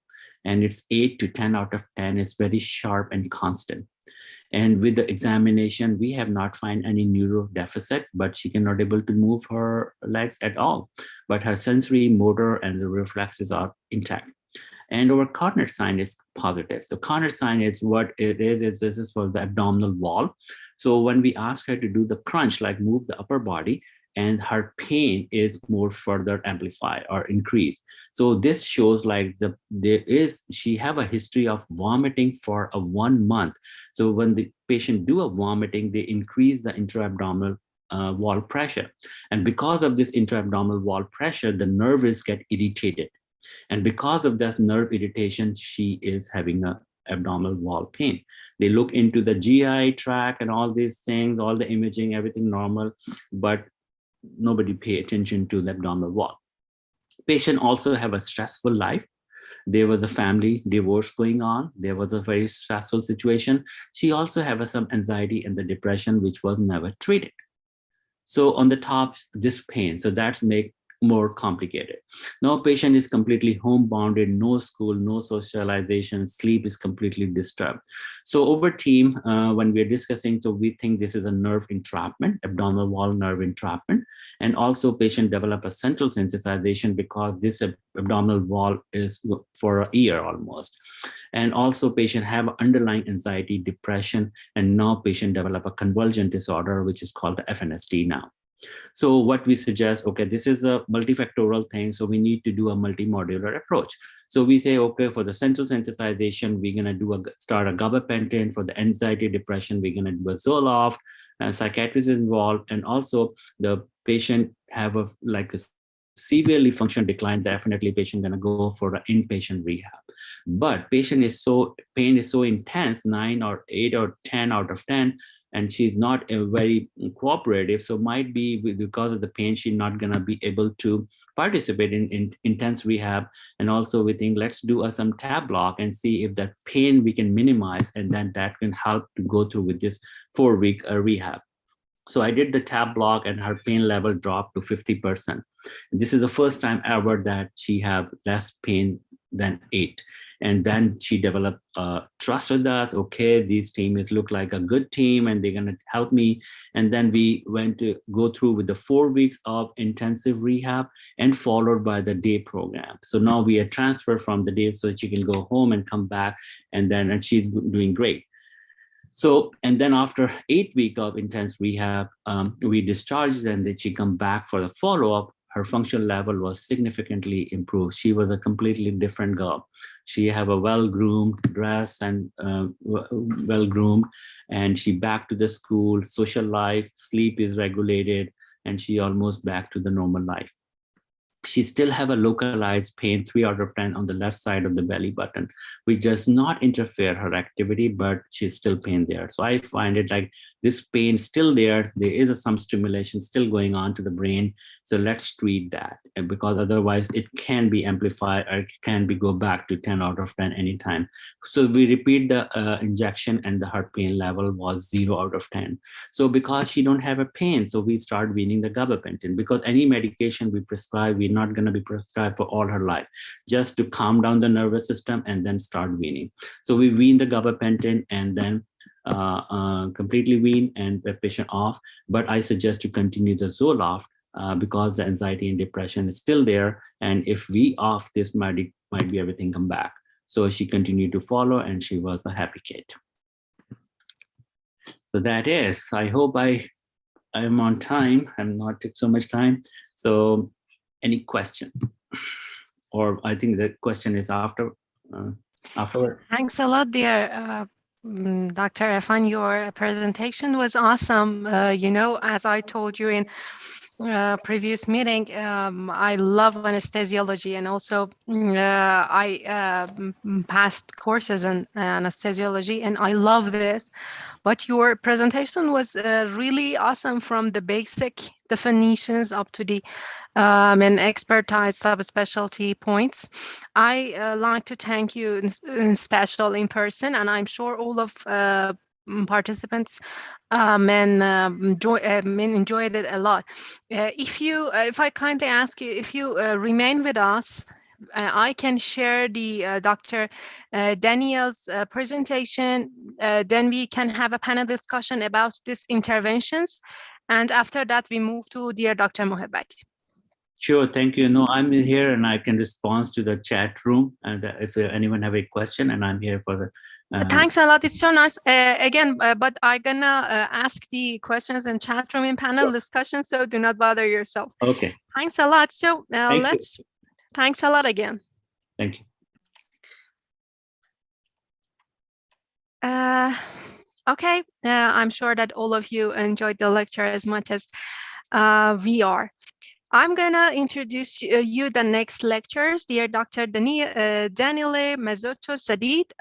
and it's 8 to 10 out of 10. It's very sharp and constant. And with the examination, we have not found any neuro deficit, but she cannot able to move her legs at all. But her sensory, motor, and the reflexes are intact. And our Connert sign is positive. So Connert sign is what it is. This is for the abdominal wall. So when we ask her to do the crunch, like move the upper body, and her pain is more further amplified or increased. So this shows like she have a history of vomiting for 1 month. So when the patient do a vomiting, they increase the intra-abdominal wall pressure. And because of this intra-abdominal wall pressure, the nerves get irritated. And because of that nerve irritation, she is having a abdominal wall pain. They look into the GI tract and all these things, all the imaging, everything normal, but nobody pay attention to the abdominal wall. Patient also have a stressful life. There was a family divorce going on. There was a very stressful situation. She also had some anxiety and the depression, which was never treated. So on the top, this pain. So that's make more complicated. Now patient is completely homebounded, no school, no socialization, sleep is completely disturbed. So over team, when we're discussing, so we think this is a nerve entrapment, abdominal wall nerve entrapment. And also patient develop a central sensitization because this abdominal wall is for a year almost. And also patient have underlying anxiety, depression, and now patient develop a convulsion disorder, which is called the FNSD now. So what we suggest, okay, this is a multifactorial thing, so we need to do a multimodular approach. So we say, okay, for the central sensitization, we're gonna start a gabapentin. For the anxiety, depression, we're gonna do a Zoloft, and psychiatrist is involved, and also the patient have a severely function decline, definitely patient gonna go for an inpatient rehab. But pain is so intense, 9 or 8 or 10 out of 10, and she's not very cooperative. So might be because of the pain, she's not gonna be able to participate in intense rehab. And also we think, let's do some tab block and see if that pain we can minimize, and then that can help to go through with this 4-week rehab. So I did the tab block and her pain level dropped to 50%. This is the first time ever that she have less pain than 8. And then she developed trust with us. Okay, these teams look like a good team and they're gonna help me. And then we went to go through with the 4 weeks of intensive rehab and followed by the day program. So now we are transferred from the day so she can go home and come back, and she's doing great. So, and then after 8 weeks of intense rehab, we discharged, and then she come back for the follow-up. Her function level was significantly improved. She was a completely different girl. She have a well-groomed dress and well-groomed, and she back to the school, social life, sleep is regulated, and she almost back to the normal life. She still have a localized pain, 3 out of 10 on the left side of the belly button, which does not interfere her activity, but she's still pain there. So I find it like this pain still there. There is some stimulation still going on to the brain. So let's treat that, because otherwise it can be amplified or it can be go back to 10 out of 10 anytime. So we repeat the injection, and her pain level was 0 out of 10. So because she don't have a pain, so we start weaning the gabapentin, because any medication we prescribe, we're not going to be prescribed for all her life, just to calm down the nervous system and then start weaning. So we wean the gabapentin and then completely wean and the patient off. But I suggest to continue the Zoloft because the anxiety and depression is still there. And if we off this, might be everything come back. So she continued to follow, and she was a happy kid. So that is, I hope I am on time. I'm not take so much time. So any question? Or I think the question is afterward. Thanks a lot, dear Dr. Irfan. Your presentation was awesome. As I told you in previous meeting, I love anesthesiology, and also I passed courses in anesthesiology, and I love this. But your presentation was really awesome, from the basic definitions up to the and expertise subspecialty points. I like to thank you in special in person, and I'm sure all of participants enjoyed it a lot. If I kindly ask you, if you remain with us, I can share the Dr. Danille's presentation. Then we can have a panel discussion about these interventions. And after that, we move to dear Dr. Mohabbati. Sure, thank you. No, I'm here and I can respond to the chat room. And if anyone have a question, and I'm here for the thanks a lot. It's so nice. But I'm gonna ask the questions in chat room in panel discussion, so do not bother yourself. Okay. Thanks a lot. So thanks a lot again. Thank you. Okay, I'm sure that all of you enjoyed the lecture as much as we are. I'm going to introduce you the next lectures. Dear Dr. Danille Mazetto Sadid.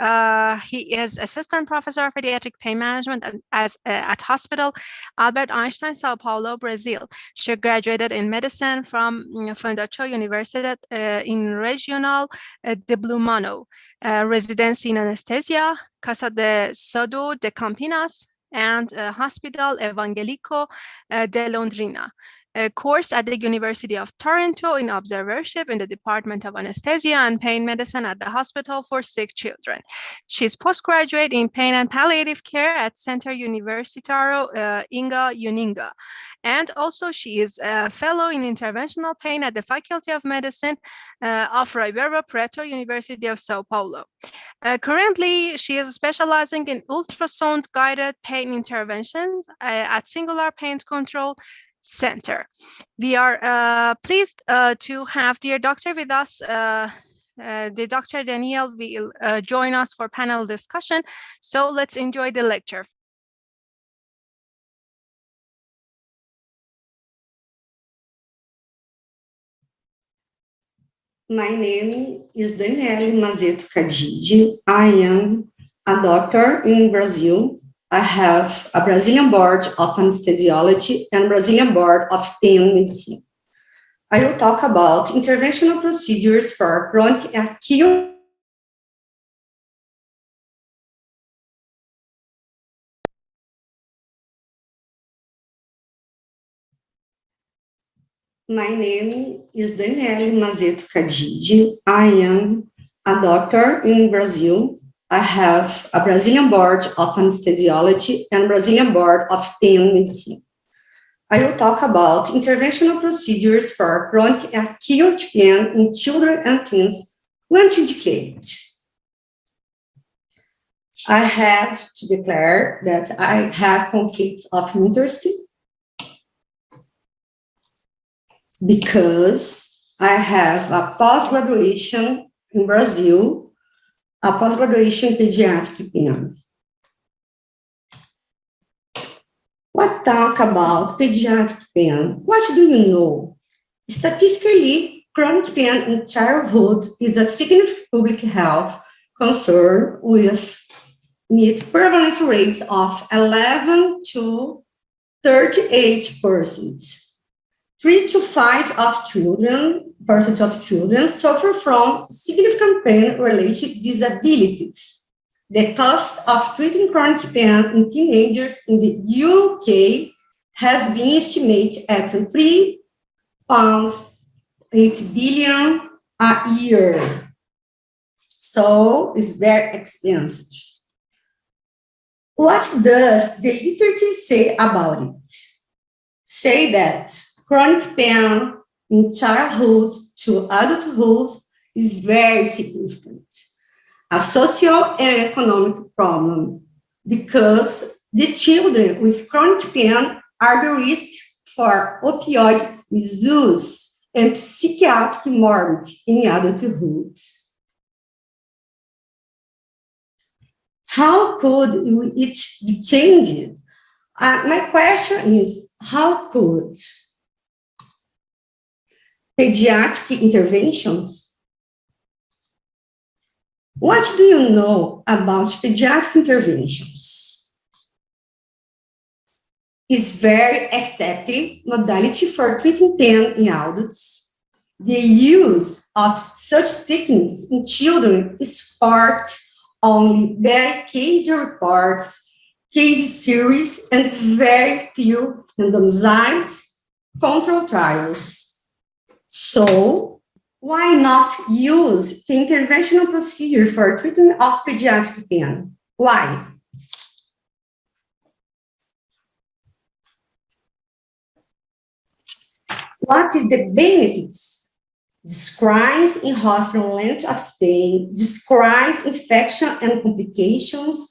He is Assistant Professor of Pediatric Pain Management at Hospital Albert Einstein, São Paulo, Brazil. She graduated in medicine from Fundação Universidade in Regional de Blumano. Residency in Anesthesia, Casa de Saúde de Campinas, and Hospital Evangélico de Londrina. A course at the University of Toronto in observership in the Department of Anesthesia and Pain Medicine at the Hospital for Sick Children. She's postgraduate in Pain and Palliative Care at Centro Universitario Inga Uninga. And also she is a fellow in interventional pain at the Faculty of Medicine of Ribeirão Preto, University of São Paulo. Currently, she is specializing in ultrasound-guided pain interventions at Singular Pain Control Center. We are pleased to have dear doctor with us. The Dr. Danille will join us for panel discussion. So let's enjoy the lecture. My name is Danille Mazetto Cadide. I am a doctor in Brazil. I have a Brazilian board of anesthesiology and Brazilian board of pain medicine. I will talk about interventional procedures for chronic acute My name is Danille Mazetto Cadide. I am a doctor in Brazil. I have a Brazilian board of anesthesiology and Brazilian board of pain medicine. I will talk about interventional procedures for chronic acute pain in children and teens 1 to decade. I have to declare that I have conflicts of interest because I have a post-graduation in Brazil, a post-graduation in pediatric pain. What talk about pediatric pain? What do you know? Statistically, chronic pain in childhood is a significant public health concern with prevalence rates of 11 to 38%. 3 to 5% of children suffer from significant pain-related disabilities. The cost of treating chronic pain in teenagers in the UK has been estimated at £3.8 billion a year. So it's very expensive. What does the literature say about it? Say that chronic pain in childhood to adulthood is very significant. A social and economic problem because the children with chronic pain are the risk for opioid misuse and psychiatric morbidity in adulthood. How could it be changed? My question is, how could pediatric interventions? What do you know about pediatric interventions? It's very accepted modality for treating pain in adults. The use of such techniques in children is part only very case reports, case series, and very few randomized control trials. So, why not use the interventional procedure for treatment of pediatric pain? Why? What is the benefits? Describes in hospital length of stay, describes infection and complications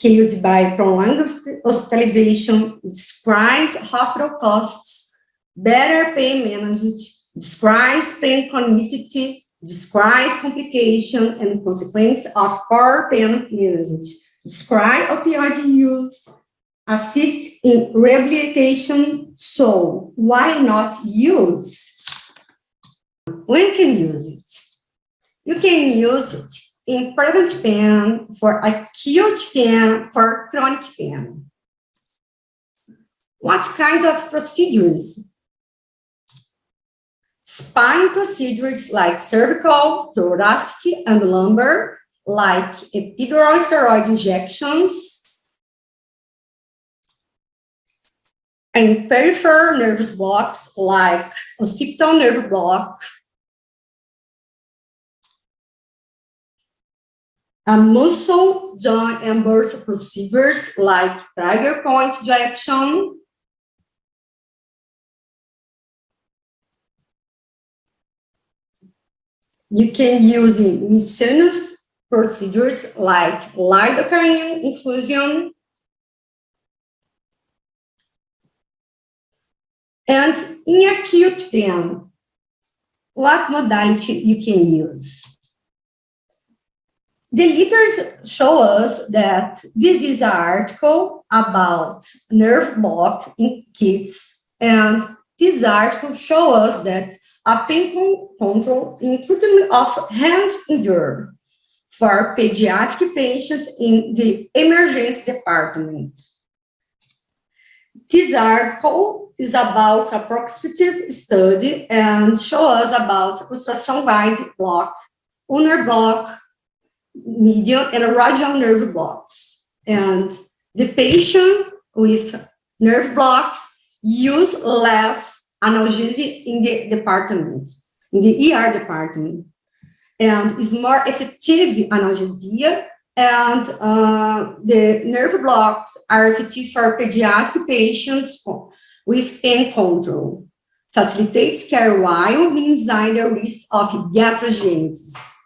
caused by prolonged hospitalization, describes hospital costs, better pain management, describes pain chronicity, describes complication and consequence of poor pain management, describe opioid use, assist in rehabilitation. So why not use When can you use it? You can use it in prevalent pain, for acute pain, for chronic pain. What kind of procedures? Spine procedures like cervical, thoracic, and lumbar, like epidural steroid injections, and peripheral nervous blocks like occipital nerve block, and muscle, joint, and bursa procedures like trigger point injection, you can use miscellaneous procedures like lidocaine infusion, and in acute pain, what modality you can use? The leaders show us that this is an article about nerve block in kids, and this article shows us that a pain control in treatment of hand injury for pediatric patients in the emergency department. This article is about a prospective study and shows us about ultrasound-wide block, ulnar block, median and radial nerve blocks. And the patient with nerve blocks use less analgesia in the department, in the ER department, and is more effective analgesia. And the nerve blocks are effective for pediatric patients with pain control, facilitates care while minimizing the risk of iatrogenesis.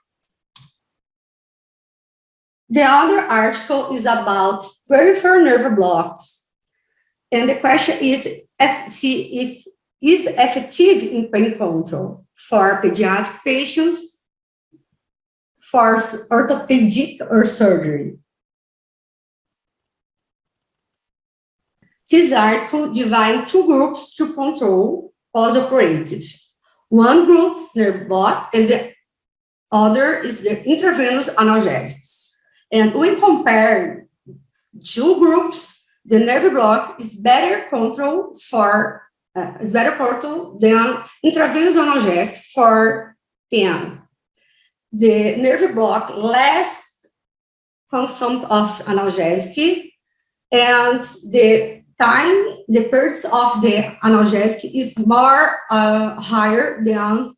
The other article is about peripheral nerve blocks. And the question is, see if is effective in pain control for pediatric patients, for orthopedic or surgery. This article divides two groups to control post-operative. One group is nerve block, and the other is the intravenous analgesics. And when compare two groups, the nerve block is better control than intravenous analgesic for pain. The nerve block less consumption of analgesic, and the time, the periods of the analgesic is more higher than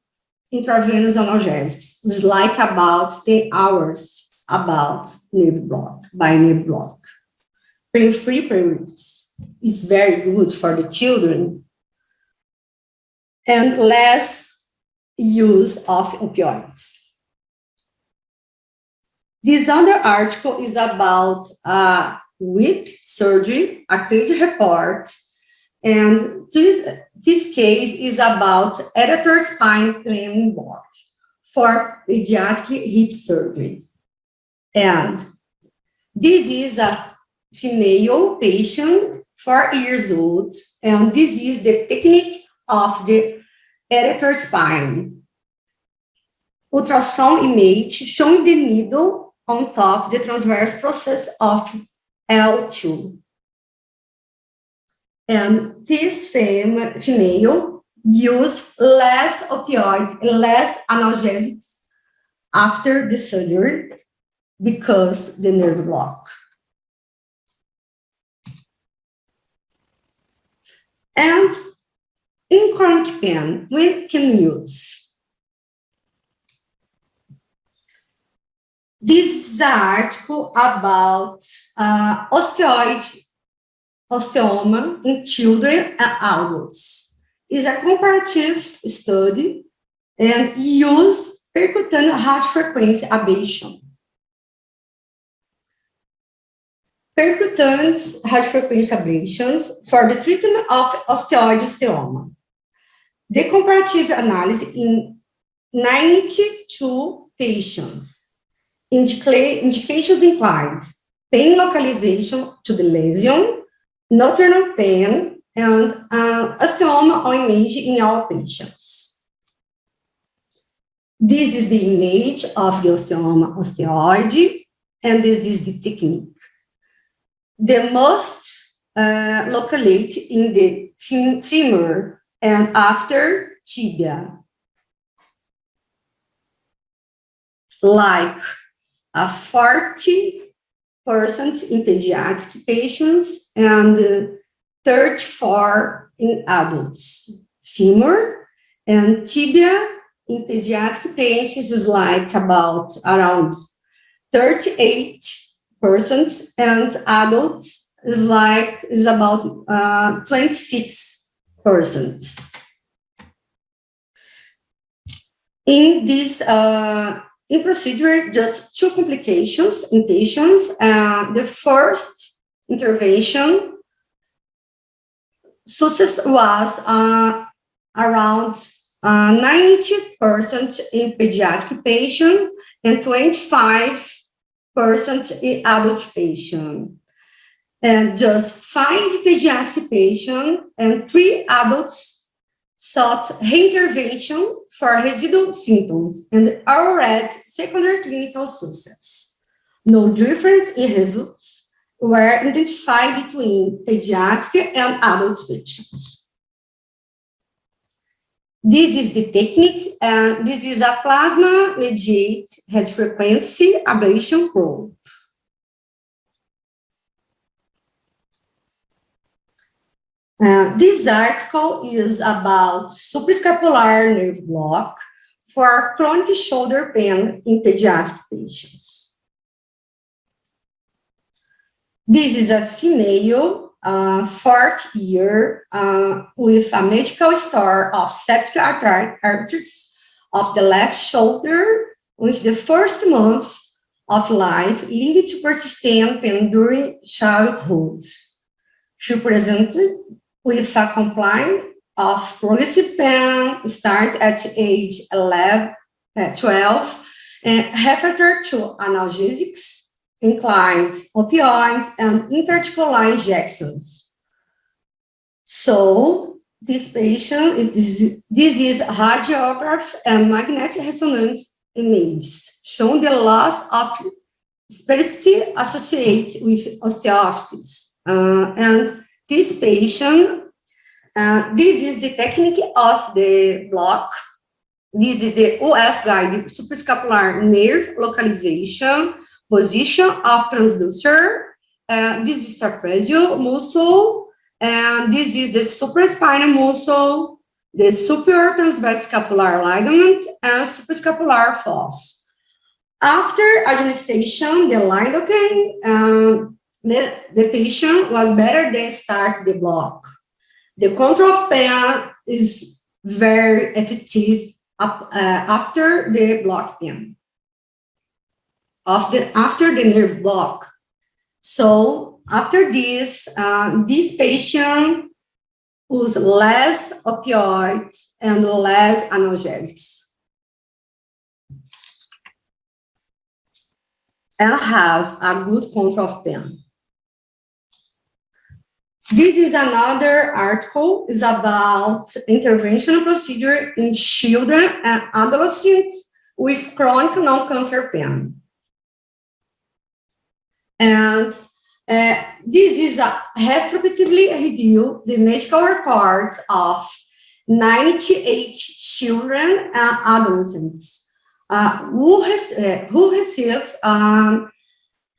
intravenous analgesics. It's like about 10 hours about nerve block, by nerve block. Pain-free periods is very good for the children, and less use of opioids. This other article is about WIP surgery, a case report, and this case is about editor spine planning block for pediatric hip surgery. And this is a female patient, 4 years old, and this is the technique of the editor spine. Ultrasound image showing the needle on top the transverse process of L2. And this female use less opioid, less analgesics after the surgery because the nerve block. And in chronic pain, we can use. This is an article about osteoma in children and adults. It's a comparative study and use percutaneous radiofrequency ablation. Percutaneous radiofrequency ablations for the treatment of osteoma. The comparative analysis in 92 patients. Indications include pain localization to the lesion, nocturnal pain, and osteoma or image in all patients. This is the image of the osteoma osteoid, and this is the technique. The most locate in the femur and after tibia, like a 40% in pediatric patients and 34 in adults. Femur and tibia in pediatric patients is like about around 38%, and adults is about 26%. In this in procedure, just two complications in patients. The first intervention success was around 90% in pediatric patient and 25% in adult patient. And just 5 pediatric patients and 3 adults sought reintervention for residual symptoms and already secondary clinical success. No difference in results were identified between pediatric and adult patients. This is the technique, and this is a plasma-mediated radiofrequency ablation probe. This article is about superscapular nerve block for chronic shoulder pain in pediatric patients. This is a female, 4th year, with a medical scar of septic arthritis of the left shoulder, with the first month of life linked to persistent pain during childhood. She presented with a complaint of progressive pain, start at age 12, and referred to analgesics, inclined opioids, and interarticular injections. So this patient, this is radiograph and magnetic resonance images showing the loss of spasticity associated with osteoarthritis. And this patient, this is the technique of the block. This is the US guided superscapular nerve localization, position of transducer. This is trapezial muscle, and this is the supraspinal muscle, the superior transverse scapular ligament, and superscapular fossa. After administration, the lidocaine, the patient was better than start the block. The control of pain is very effective after the block pain, after the nerve block. So after this, this patient was less opioids and less analgesics, and have a good control of pain. This is another article, is about interventional procedure in children and adolescents with chronic non-cancer pain. And this is a retrospectively review the medical records of 98 children and adolescents who received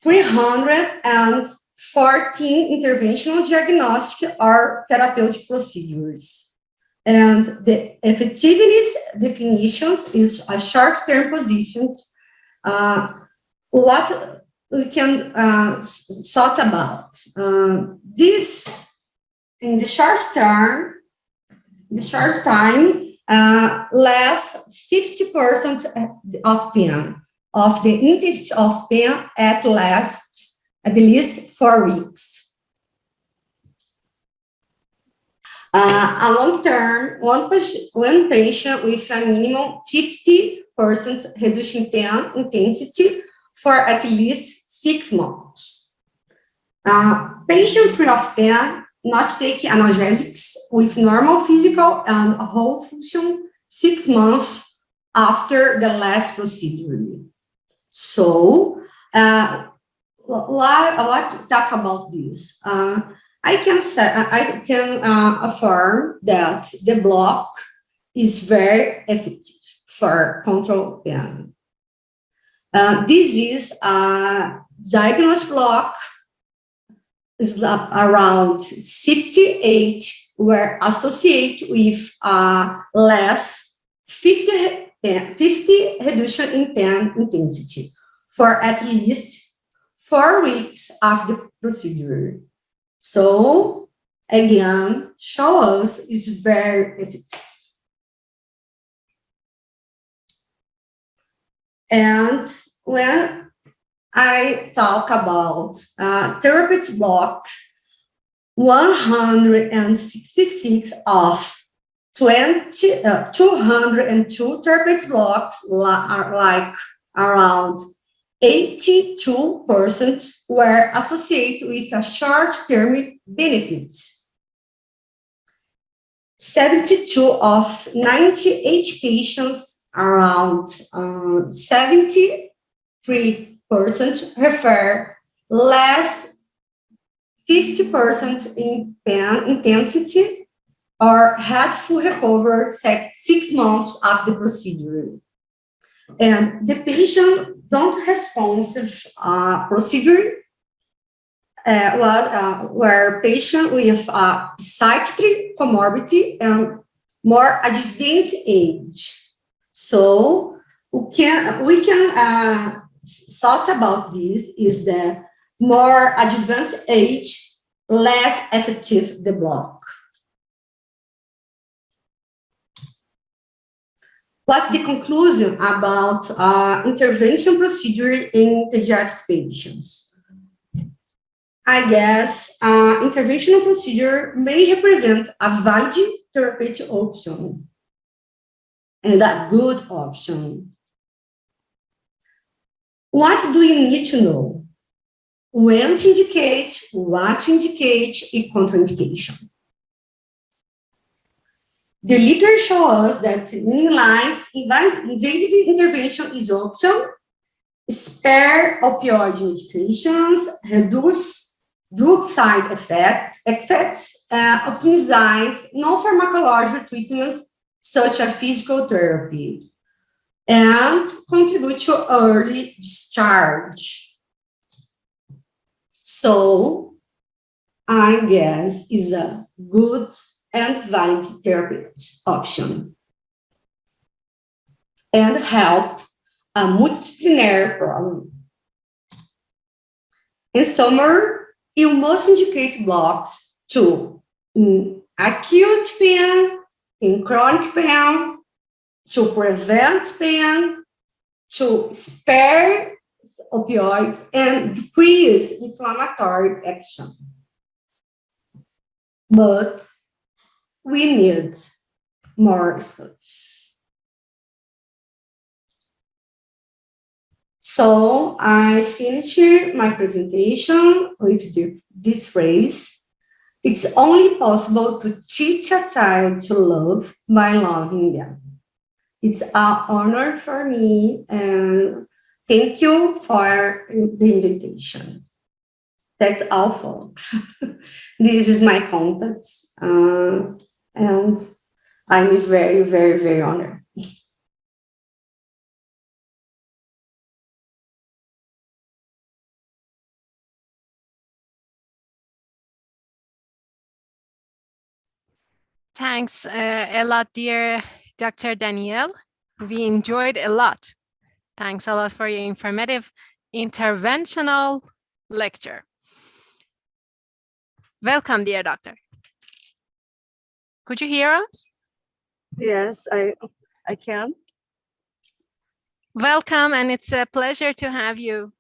314 interventional diagnostic or therapeutic procedures. And the effectiveness definitions is a short-term position. What we can thought about. This, in the short term, less 50% of pain, of the intensity of pain at least 4 weeks. A long term, one patient with a minimum 50% reduction pain intensity for at least 6 months. Patient free of pain, not taking analgesics with normal physical and whole function 6 months after the last procedure. So, what to talk about this? I can affirm that the block is very effective for control pain. This is a diagnosed block. Is around 68 were associated with less 50 reduction in pain intensity for at least 4 weeks after the procedure. So again, show us is very effective. And when I talk about therapeutic block, 166 of 202 therapeutic blocks are like around 82% were associated with a short-term benefit. 72 of 98 patients, around 73% refer less 50% in pain intensity or had full recovery 6 months after the procedure. And the patient don't responsive procedure were patient with psychiatric comorbidity and more advanced age. So we can thought about this is the more advanced age, less effective the block. What's the conclusion about intervention procedure in pediatric patients? I guess interventional procedure may represent a valid therapeutic option and a good option. What do you need to know? When to indicate, what to indicate, and contraindication. The literature shows us that minimize invasive intervention is option, spare opioid medications, reduce drug side effects, optimize non-pharmacological treatments such as physical therapy, and contribute to early discharge. So, I guess is a good and valid therapeutic option and help a multidisciplinary program. In summary, you must indicate blocks to acute pain, in chronic pain, to prevent pain, to spare opioids, and decrease inflammatory action. But we need more studies. So I finish my presentation with this phrase. It's only possible to teach a child to love by loving them. It's an honor for me, and thank you for the invitation. That's all, folks. This is my contacts, and I'm very, very, very honored. Thanks a lot, dear Dr. Danille. We enjoyed a lot. Thanks a lot for your informative interventional lecture. Welcome, dear doctor. Could you hear us? Yes, I can. Welcome, and it's a pleasure to have you.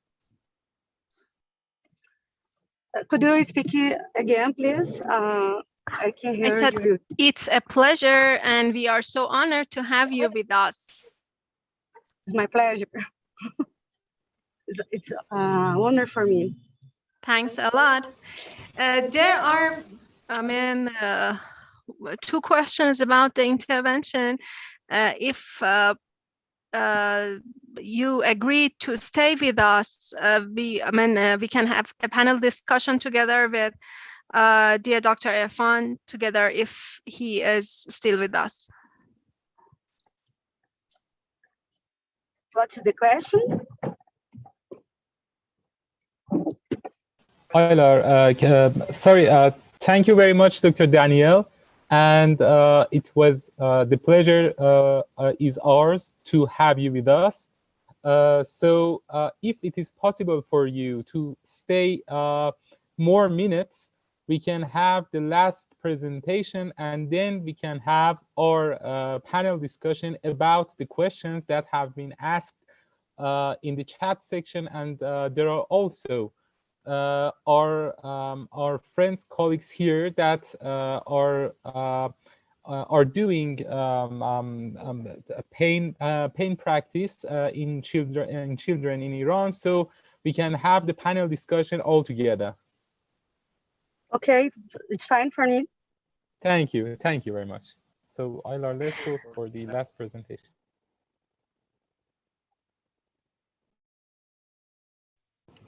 Could you speak again, please? I can hear you. It's a pleasure, and we are so honored to have you with us. It's my pleasure. It's an honor for me. Thanks a lot. There are, two questions about the intervention. If you agreed to stay with us, we can have a panel discussion together with dear Dr. Irfan together if he is still with us. What's the question? Hi, Lar. Sorry, thank you very much, Dr. Danille. And it was the pleasure is ours to have you with us. So if it is possible for you to stay more minutes, we can have the last presentation and then we can have our panel discussion about the questions that have been asked in the chat section. And there are also our friends, colleagues here that are doing pain practice in children in Iran, so we can have the panel discussion all together. Okay, it's fine for me. Thank you very much. So Aylar, let's go for the last presentation.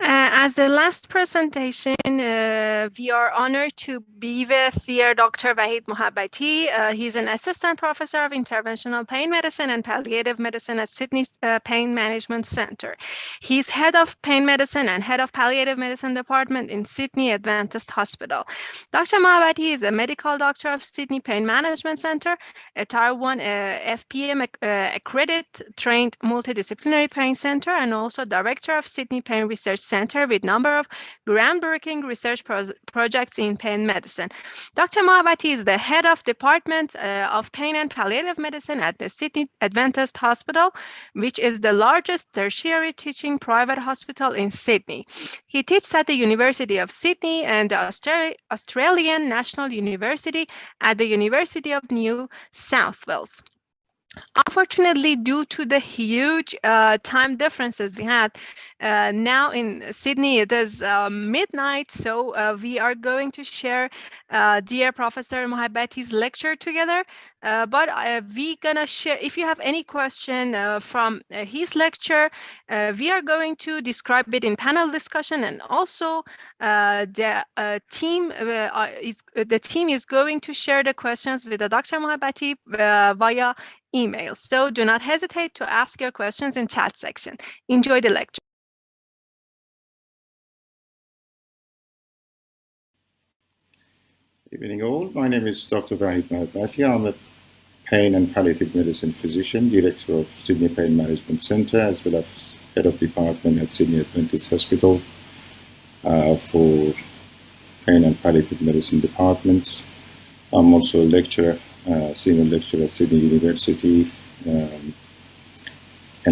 As the last presentation, we are honored to be with dear Dr. Vahid Mohabbati. He's an assistant professor of interventional pain medicine and palliative medicine at Sydney Pain Management Center. He's head of pain medicine and head of palliative medicine department in Sydney Adventist Hospital. Dr. Mohabbati is a medical doctor of Sydney Pain Management Center, a Tier 1 FPM accredited trained multidisciplinary pain center, and also director of Sydney Pain Research Center with number of groundbreaking research projects in pain medicine. Dr. Mohabbati is the head of Department of Pain and Palliative Medicine at the Sydney Adventist Hospital, which is the largest tertiary teaching private hospital in Sydney. He teaches at the University of Sydney and the Australian National University at the University of New South Wales. Unfortunately, due to the huge time differences we had, now in Sydney it is midnight, so we are going to share dear Professor Mohabbati's lecture together. But we're gonna share, if you have any question from his lecture, we are going to describe it in panel discussion, and also the team is going to share the questions with the Dr. Mohabbati via email. So do not hesitate to ask your questions in chat section. Enjoy the lecture. Evening all, my name is Dr. Vahid Mohabbati. I'm a pain and palliative medicine physician, director of Sydney Pain Management Center, as well as head of department at Sydney Adventist Hospital for pain and palliative medicine departments. I'm also a lecturer, senior lecturer at Sydney University, and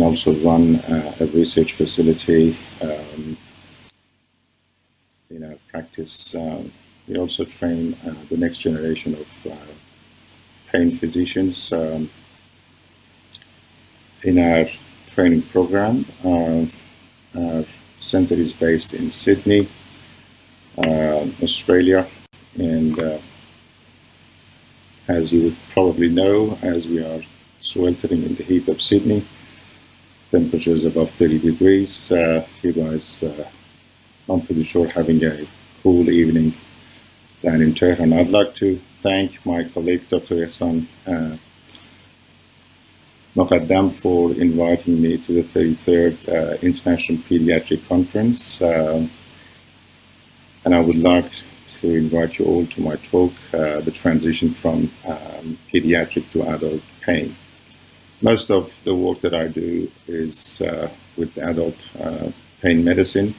also run a research facility in our practice. We also train the next generation of pain physicians in our training program. Our center is based in Sydney, Australia, and as you would probably know, as we are sweltering in the heat of Sydney, temperatures above 30 degrees, you guys, I'm pretty sure, having a cool evening down in Tehran. I'd like to thank my colleague, Dr. Ehsan Moqaddam, for inviting me to the 33rd International Pediatric Conference. And I would like to invite you all to my talk, the transition from pediatric to adult pain. Most of the work that I do is with adult pain medicine.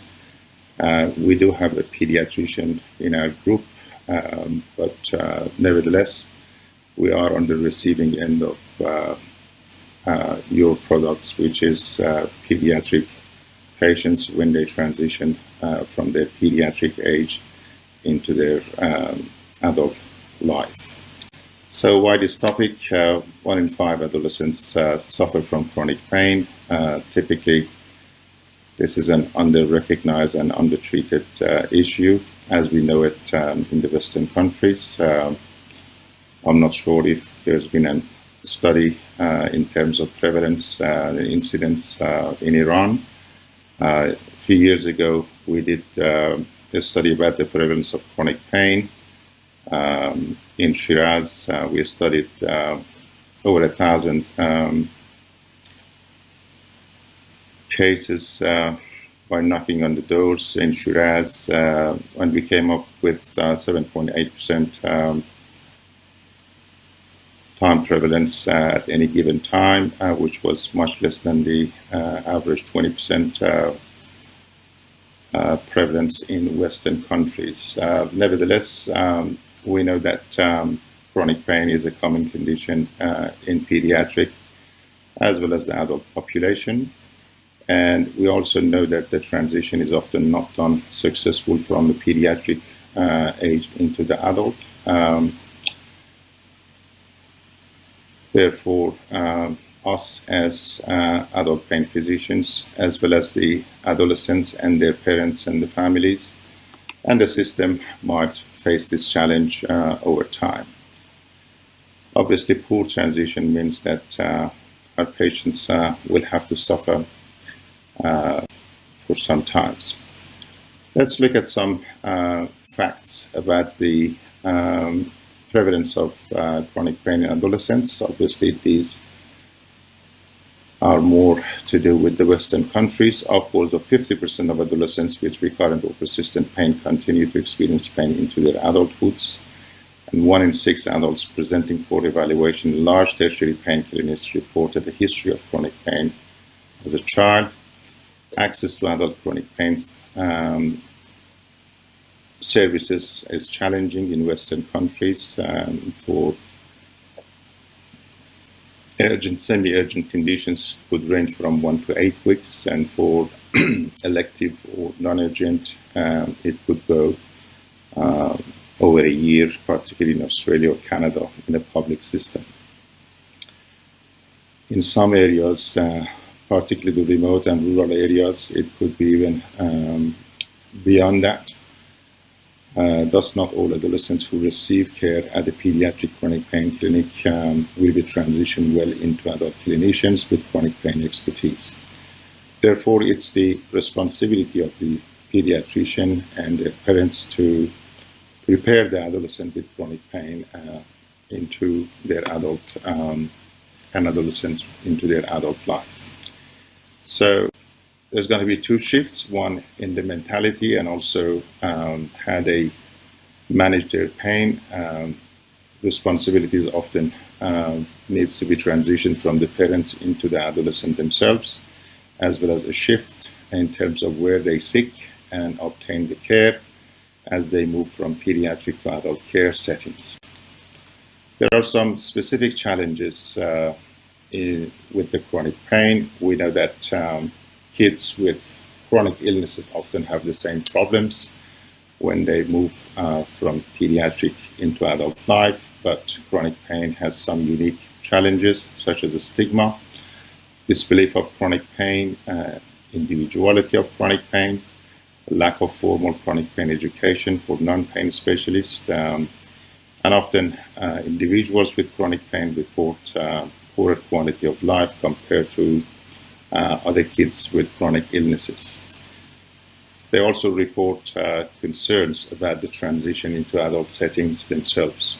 We do have a pediatrician in our group, but nevertheless, we are on the receiving end of your products, which is pediatric patients when they transition from their pediatric age into their adult life. So why this topic? 1 in 5 adolescents suffer from chronic pain. Typically, this is an under-recognized and under-treated issue, as we know it in the Western countries. I'm not sure if there's been a study in terms of prevalence and incidence in Iran. A few years ago, we did a study about the prevalence of chronic pain. In Shiraz, we studied over 1,000 cases by knocking on the doors in Shiraz, and we came up with 7.8% time prevalence at any given time, which was much less than the average 20% prevalence in Western countries. Nevertheless, we know that chronic pain is a common condition in pediatric as well as the adult population. And we also know that the transition is often not done successful from the pediatric age into the adult. Therefore, us as adult pain physicians, as well as the adolescents and their parents and the families, and the system might face this challenge over time. Obviously, poor transition means that our patients will have to suffer for some times. Let's look at some facts about the prevalence of chronic pain in adolescents. Obviously, these are more to do with the Western countries. Upwards of 50% of adolescents with recurrent or persistent pain continue to experience pain into their adulthoods. And 1 in 6 adults presenting for evaluation in large tertiary pain clinics reported a history of chronic pain as a child. Access to adult chronic pain services is challenging in Western countries for urgent, semi-urgent conditions could range from 1 to 8 weeks, and for elective or non-urgent, it could go over a year, particularly in Australia or Canada in a public system. In some areas, particularly the remote and rural areas, it could be even beyond that. Thus, not all adolescents who receive care at a pediatric chronic pain clinic will be transitioned well into adult clinicians with chronic pain expertise. Therefore, it's the responsibility of the pediatrician and the parents to prepare the adolescent with chronic pain into their adult and adolescent into their adult life. So there's going to be 2 shifts, one in the mentality and also how they manage their pain. Responsibilities often needs to be transitioned from the parents into the adolescent themselves, as well as a shift in terms of where they seek and obtain the care as they move from pediatric to adult care settings. There are some specific challenges with the chronic pain. We know that kids with chronic illnesses often have the same problems when they move from pediatric into adult life, but chronic pain has some unique challenges, such as the stigma, disbelief of chronic pain, individuality of chronic pain, lack of formal chronic pain education for non-pain specialists, and often individuals with chronic pain report poorer quality of life compared to other kids with chronic illnesses. They also report concerns about the transition into adult settings themselves.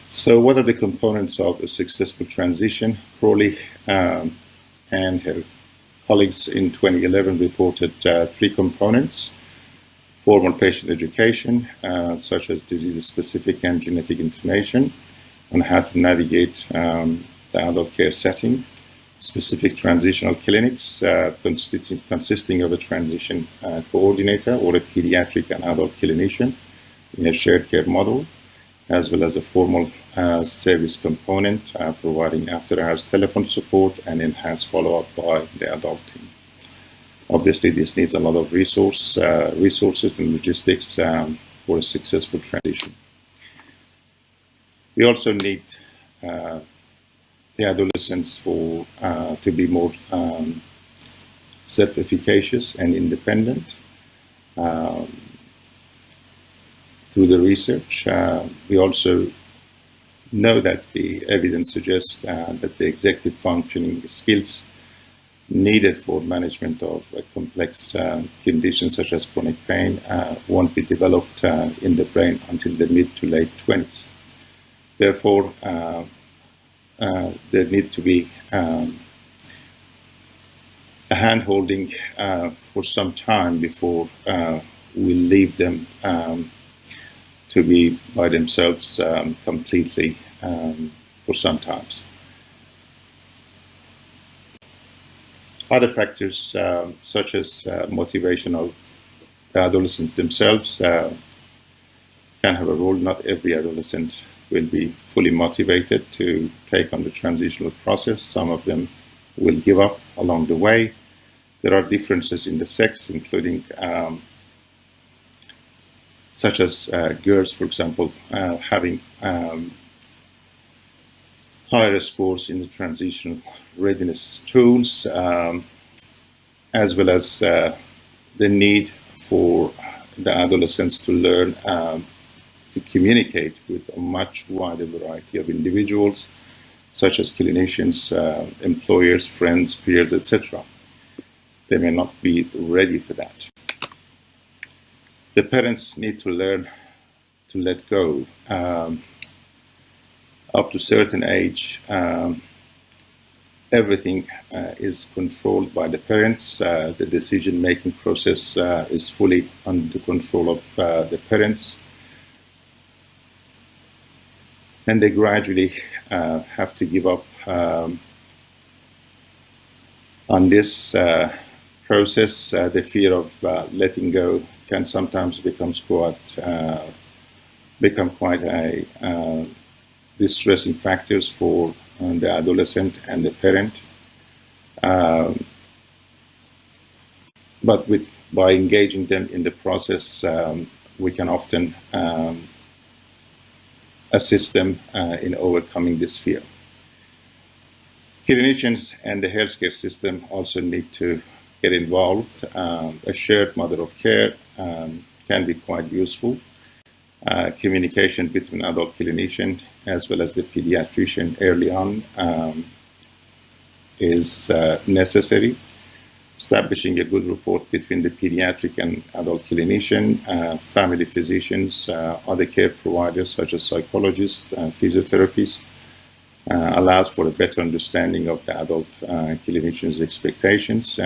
So what are the components of a successful transition? Crowley and her colleagues in 2011 reported 3 components: formal patient education, such as disease-specific and genetic information on how to navigate the adult care setting; specific transitional clinics consisting of a transition coordinator or a pediatric and adult clinician in a shared care model, as well as a formal service component providing after-hours telephone support and enhanced follow-up by the adult team. Obviously, this needs a lot of resources and logistics for a successful transition. We also need the adolescents to be more self-efficacious and independent, through the research. We also know that the evidence suggests that the executive functioning skills needed for management of complex conditions such as chronic pain won't be developed in the brain until the mid to late 20s. Therefore, there need to be a hand-holding for some time before we leave them to be by themselves completely for some times. Other factors such as motivation of the adolescents themselves can have a role. Not every adolescent will be fully motivated to take on the transitional process. Some of them will give up along the way. There are differences in the sex, including such as girls, for example, having higher scores in the transitional readiness tools, as well as the need for the adolescents to learn to communicate with a much wider variety of individuals, such as clinicians, employers, friends, peers, etc. They may not be ready for that. The parents need to learn to let go. Up to a certain age, everything is controlled by the parents. The decision-making process is fully under the control of the parents. And they gradually have to give up on this process. The fear of letting go can sometimes become quite a distressing factors for the adolescent and the parent. But by engaging them in the process, we can often assist them in overcoming this fear. Clinicians and the healthcare system also need to get involved. A shared model of care can be quite useful. Communication between adult clinician as well as the pediatrician early on is necessary. Establishing a good rapport between the pediatric and adult clinician, family physicians, other care providers such as psychologists and physiotherapists allows for a better understanding of the adult clinician's expectations.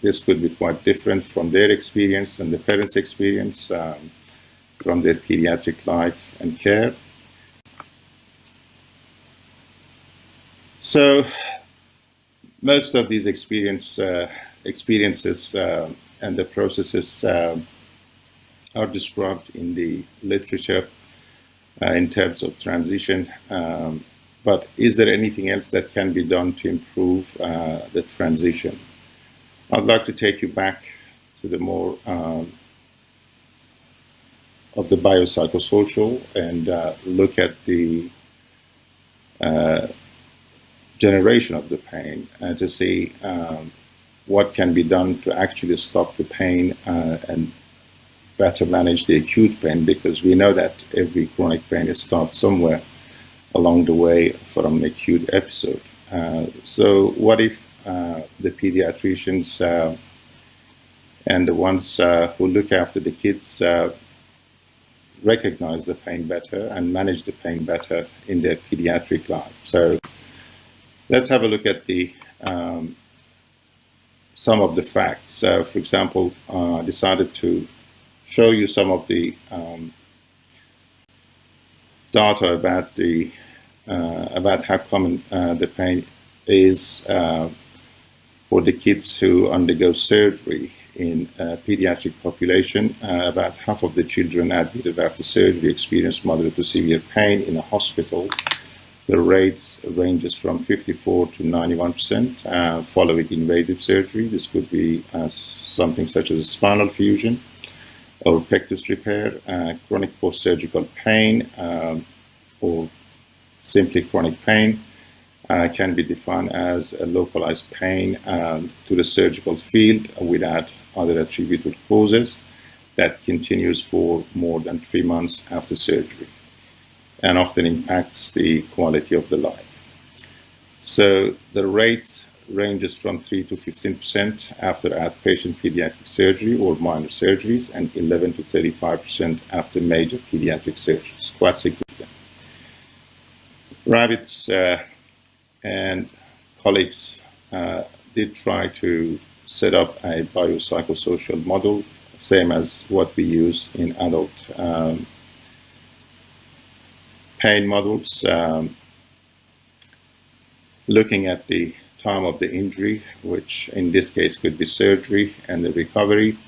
This could be quite different from their experience and the parents' experience from their pediatric life and care. So most of these experiences and the processes are described in the literature in terms of transition. But is there anything else that can be done to improve the transition? I'd like to take you back to the more of the biopsychosocial and look at the generation of the pain to see what can be done to actually stop the pain and better manage the acute pain, because we know that every chronic pain starts somewhere along the way from an acute episode. So what if the pediatricians and the ones who look after the kids recognize the pain better and manage the pain better in their pediatric life? So let's have a look at the some of the facts. For example, I decided to show you some of the data about the about how common the pain is for the kids who undergo surgery in pediatric population. About half of the children admitted after surgery experience moderate to severe pain in a hospital. The rates ranges from 54 to 91% following invasive surgery. This could be something such as a spinal fusion or pectus repair. Chronic post-surgical pain or simply chronic pain can be defined as a localized pain to the surgical field without other attributed causes. that continues for more than 3 months after surgery and often impacts the quality of the life. So the rates ranges from 3 to 15% after outpatient pediatric surgery or minor surgeries, and 11 to 35% after major pediatric surgeries. Quite significant. Rabbits and colleagues did try to set up a biopsychosocial model, same as what we use in adult pain models, looking at the time of the injury, which in this case could be surgery, and the recovery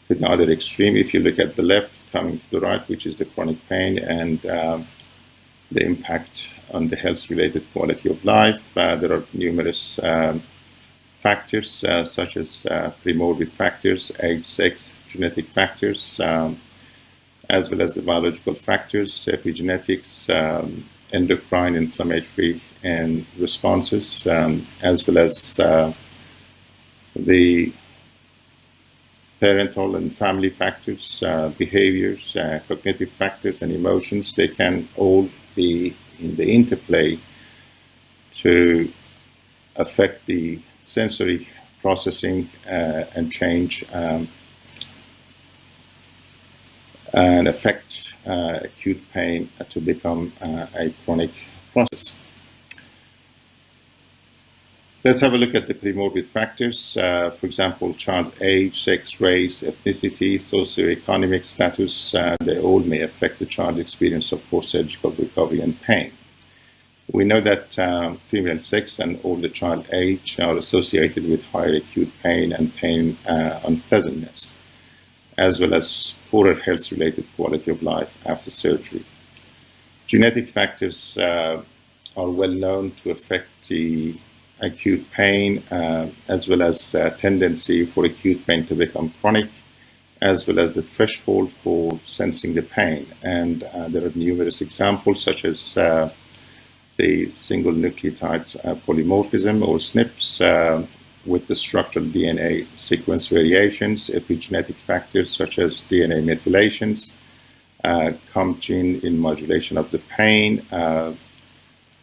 to the other extreme. If you look at the left coming to the right, which is the chronic pain and the impact on the health-related quality of life, there are numerous factors such as premorbid factors, age, sex, genetic factors, as well as the biological factors, epigenetics, endocrine, inflammatory, and responses, as well as the parental and family factors, behaviors, cognitive factors, and emotions. They can all be in the interplay to affect the sensory processing and change and affect acute pain to become a chronic process. Let's have a look at the premorbid factors. For example, child's age, sex, race, ethnicity, socioeconomic status, they all may affect the child's experience of post-surgical recovery and pain. We know that female sex and older child age are associated with higher acute pain and pain unpleasantness, as well as poorer health-related quality of life after surgery. Genetic factors are well known to affect the acute pain, as well as tendency for acute pain to become chronic, as well as the threshold for sensing the pain. And there are numerous examples, such as the single nucleotide polymorphism, or SNPs, with the structural DNA sequence variations, epigenetic factors such as DNA methylations, COMT gene in modulation of the pain,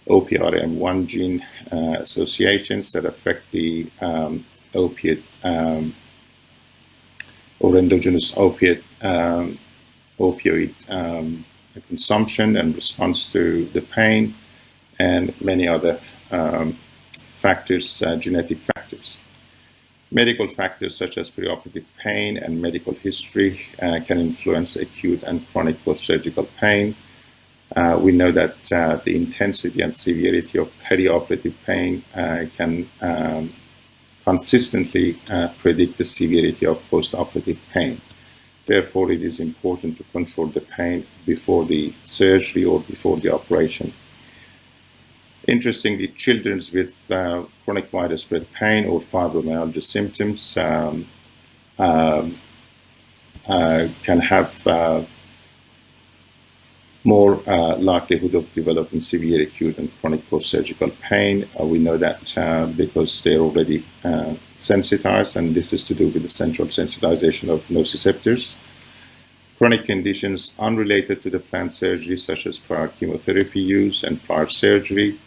OPRM1 gene associations that affect the opiate or endogenous opioid consumption and response to the pain, and many other factors, genetic factors. Medical factors such as perioperative pain and medical history can influence acute and chronic post-surgical pain. We know that the intensity and severity of perioperative pain can consistently predict the severity of post-operative pain. Therefore, it is important to control the pain before the surgery or before the operation. Interestingly, children with chronic widespread pain or fibromyalgia symptoms can have more likelihood of developing severe acute and chronic post-surgical pain. We know that because they're already sensitized, and this is to do with the central sensitization of nociceptors. Chronic conditions unrelated to the planned surgery, such as prior chemotherapy use and prior surgery,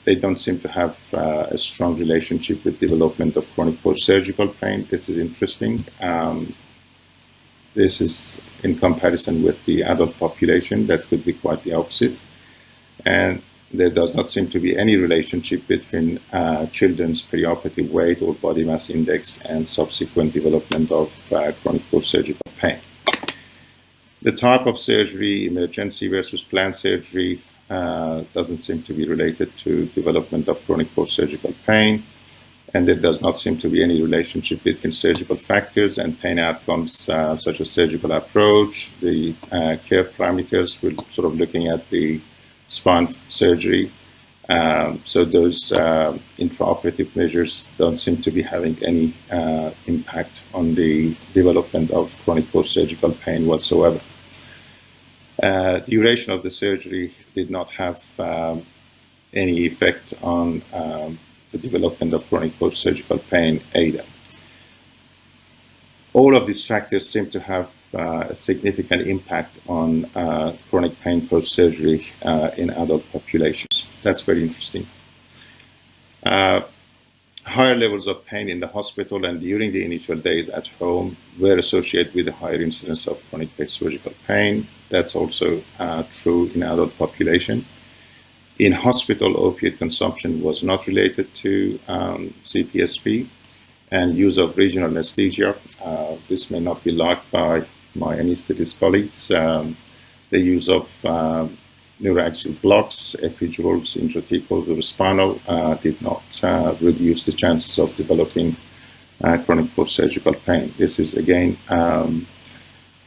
they don't seem to have a strong relationship with development of chronic post-surgical pain. This is interesting. This is in comparison with the adult population that could be quite the opposite. And there does not seem to be any relationship between children's perioperative weight or body mass index and subsequent development of chronic post-surgical pain. The type of surgery, emergency versus planned surgery, doesn't seem to be related to development of chronic post-surgical pain. And there does not seem to be any relationship between surgical factors and pain outcomes, such as surgical approach, the care parameters. We're sort of looking at the spine surgery. So those intraoperative measures don't seem to be having any impact on the development of chronic post-surgical pain whatsoever. Duration of the surgery did not have any effect on the development of chronic post-surgical pain either. All of these factors seem to have a significant impact on chronic pain post-surgery in adult populations. That's very interesting. Higher levels of pain in the hospital and during the initial days at home were associated with a higher incidence of chronic post-surgical pain. That's also true in adult population. In hospital, opiate consumption was not related to CPSP, and use of regional anesthesia. This may not be liked by my anesthetist colleagues. The use of neuraxial blocks, epidurals, intrathecals, or spinal did not reduce the chances of developing chronic post-surgical pain. This is again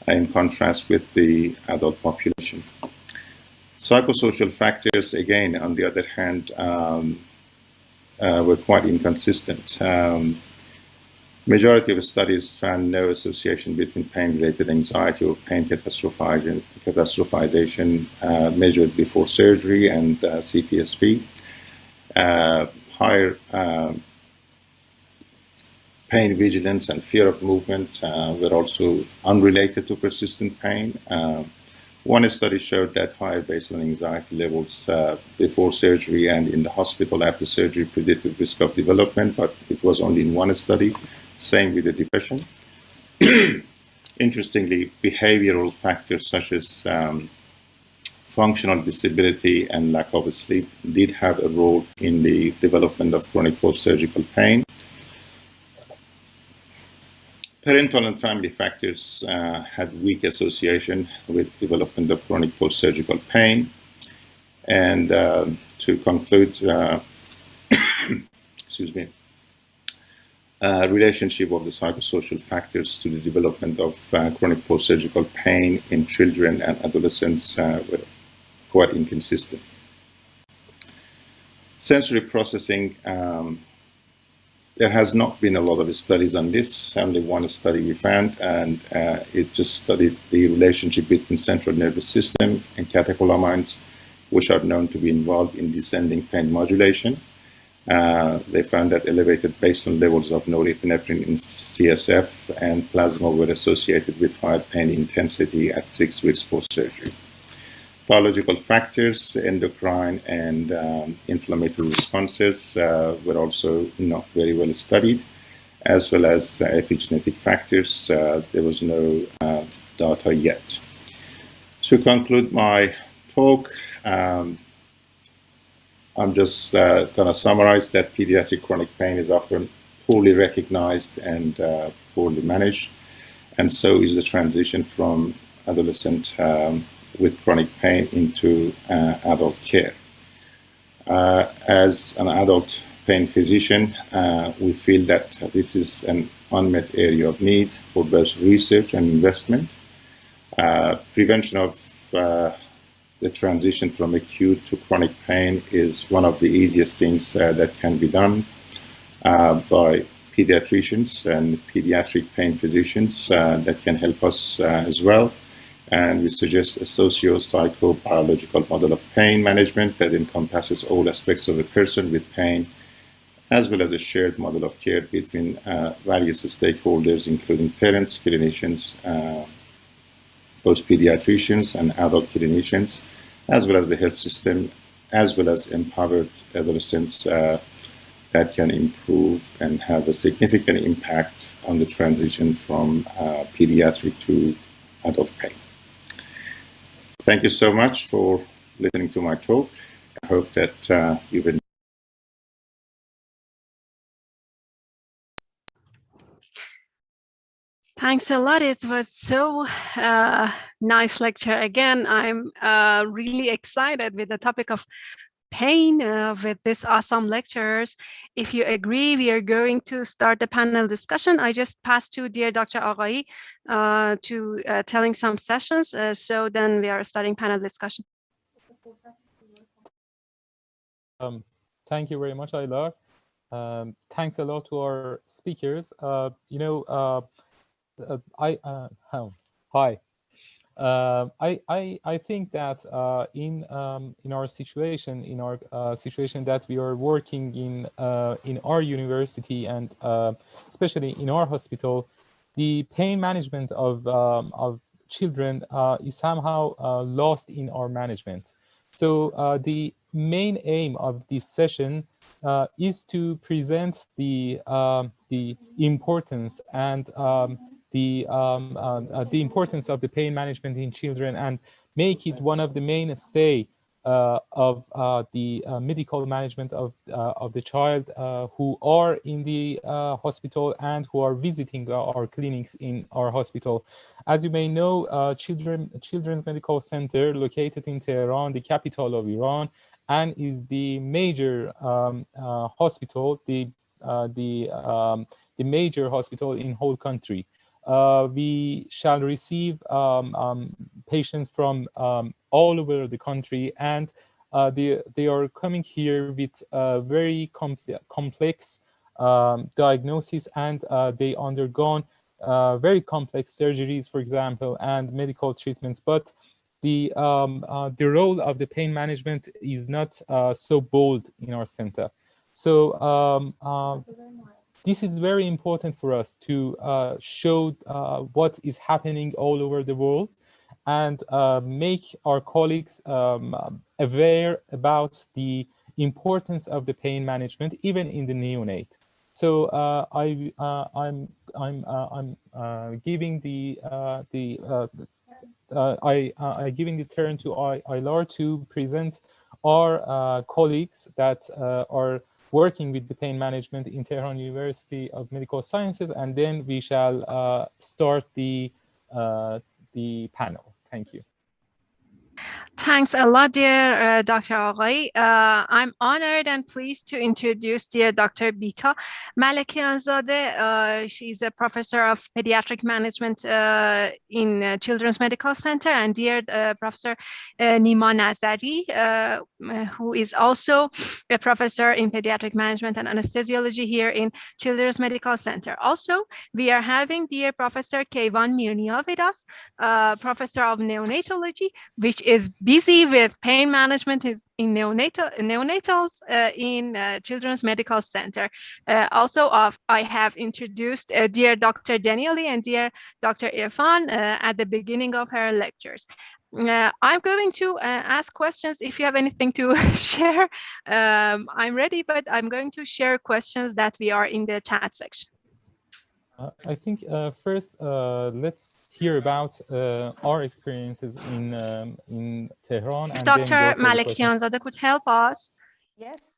in contrast with the adult population. Psychosocial factors, again, on the other hand, were quite inconsistent. Majority of studies found no association between pain-related anxiety or pain catastrophization measured before surgery and CPSP. Higher pain vigilance and fear of movement were also unrelated to persistent pain. One study showed that higher baseline anxiety levels before surgery and in the hospital after surgery predicted risk of development, but it was only in one study. Same with the depression. Interestingly, behavioral factors such as functional disability and lack of sleep did have a role in the development of chronic post-surgical pain. Parental and family factors had weak association with development of chronic post-surgical pain. And to conclude, excuse me, relationship of the psychosocial factors to the development of chronic post-surgical pain in children and adolescents were quite inconsistent. Sensory processing, there has not been a lot of studies on this. Only one study we found, and it just studied the relationship between central nervous system and catecholamines, which are known to be involved in descending pain modulation. They found that elevated baseline levels of norepinephrine in CSF and plasma were associated with higher pain intensity at 6 weeks post-surgery. Biological factors, endocrine and inflammatory responses were also not very well studied, as well as epigenetic factors. There was no data yet. To conclude my talk, I'm just going to summarize that pediatric chronic pain is often poorly recognized and poorly managed, and so is the transition from adolescent with chronic pain into adult care. As an adult pain physician, we feel that this is an unmet area of need for both research and investment. Prevention of the transition from acute to chronic pain is one of the easiest things that can be done by pediatricians and pediatric pain physicians that can help us as well. And we suggest a socio-psychobiological model of pain management that encompasses all aspects of a person with pain, as well as a shared model of care between various stakeholders, including parents, clinicians, both pediatricians and adult clinicians, as well as the health system, as well as empowered adolescents that can improve and have a significant impact on the transition from pediatric to adult pain. Thank you so much for listening to my talk. I hope that you've enjoyed. Thanks a lot. It was so nice lecture. Again, I'm really excited with the topic of pain with this awesome lectures. If you agree, we are going to start the panel discussion. I just passed to dear Dr. Aghai to telling some sessions. So then we are starting panel discussion. Thank you very much, Ayla. Thanks a lot to our speakers. Hi. I think that in our situation that we are working in our university and especially in our hospital, the pain management of children is somehow lost in our management. So the main aim of this session is to present the importance and the importance of the pain management in children and make it one of the mainstay of the medical management of the child who are in the hospital and who are visiting our clinics in our hospital. As you may know, Children's Medical Center located in Tehran, the capital of Iran, and is the major hospital, the major hospital in whole country. We shall receive patients from all over the country, and they are coming here with very complex diagnosis, and they undergone very complex surgeries, for example, and medical treatments. But the role of the pain management is not so bold in our center. So this is very important for us to show what is happening all over the world and make our colleagues aware about the importance of the pain management, even in the neonate. So I'm giving giving the turn to Aylar to present our colleagues that are working with the pain management in Tehran University of Medical Sciences, and then we shall start the panel. Thank you. Thanks a lot, dear Dr. Aghay. I'm honored and pleased to introduce dear Dr. Bita Malekianzadeh. She's a professor of pediatric management in Children's Medical Center, and dear Professor Nima Nazari, who is also a professor in pediatric management and anesthesiology here in Children's Medical Center. Also, we are having dear Professor Keyvan Mirnia with us, professor of neonatology, which is busy with pain management in neonatals in Children's Medical Center. Also, I have introduced dear Dr. Danille and dear Dr. Irfan at the beginning of her lectures. I'm going to ask questions. If you have anything to share, I'm ready, but I'm going to share questions that we are in the chat section. I think first let's hear about our experiences in Tehran. If Dr. Malekianzadeh could help us. Yes.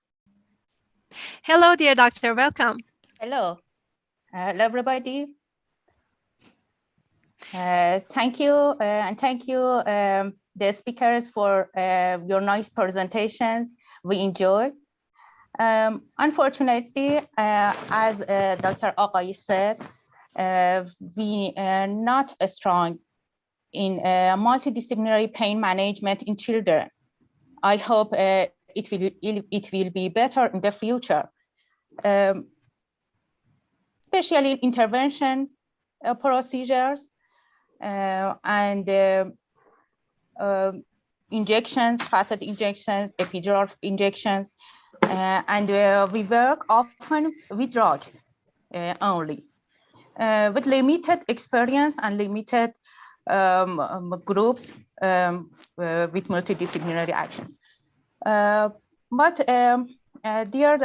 Hello, dear doctor. Welcome. Hello. Hello, everybody. Thank you, and thank you, the speakers, for your nice presentations. We enjoy. Unfortunately, as Dr. Aghay said, we are not strong in multidisciplinary pain management in children. I hope it will be better in the future, especially intervention procedures and injections, facet injections, epidural injections, and we work often with drugs only. With limited experience and limited groups with multidisciplinary actions. But dear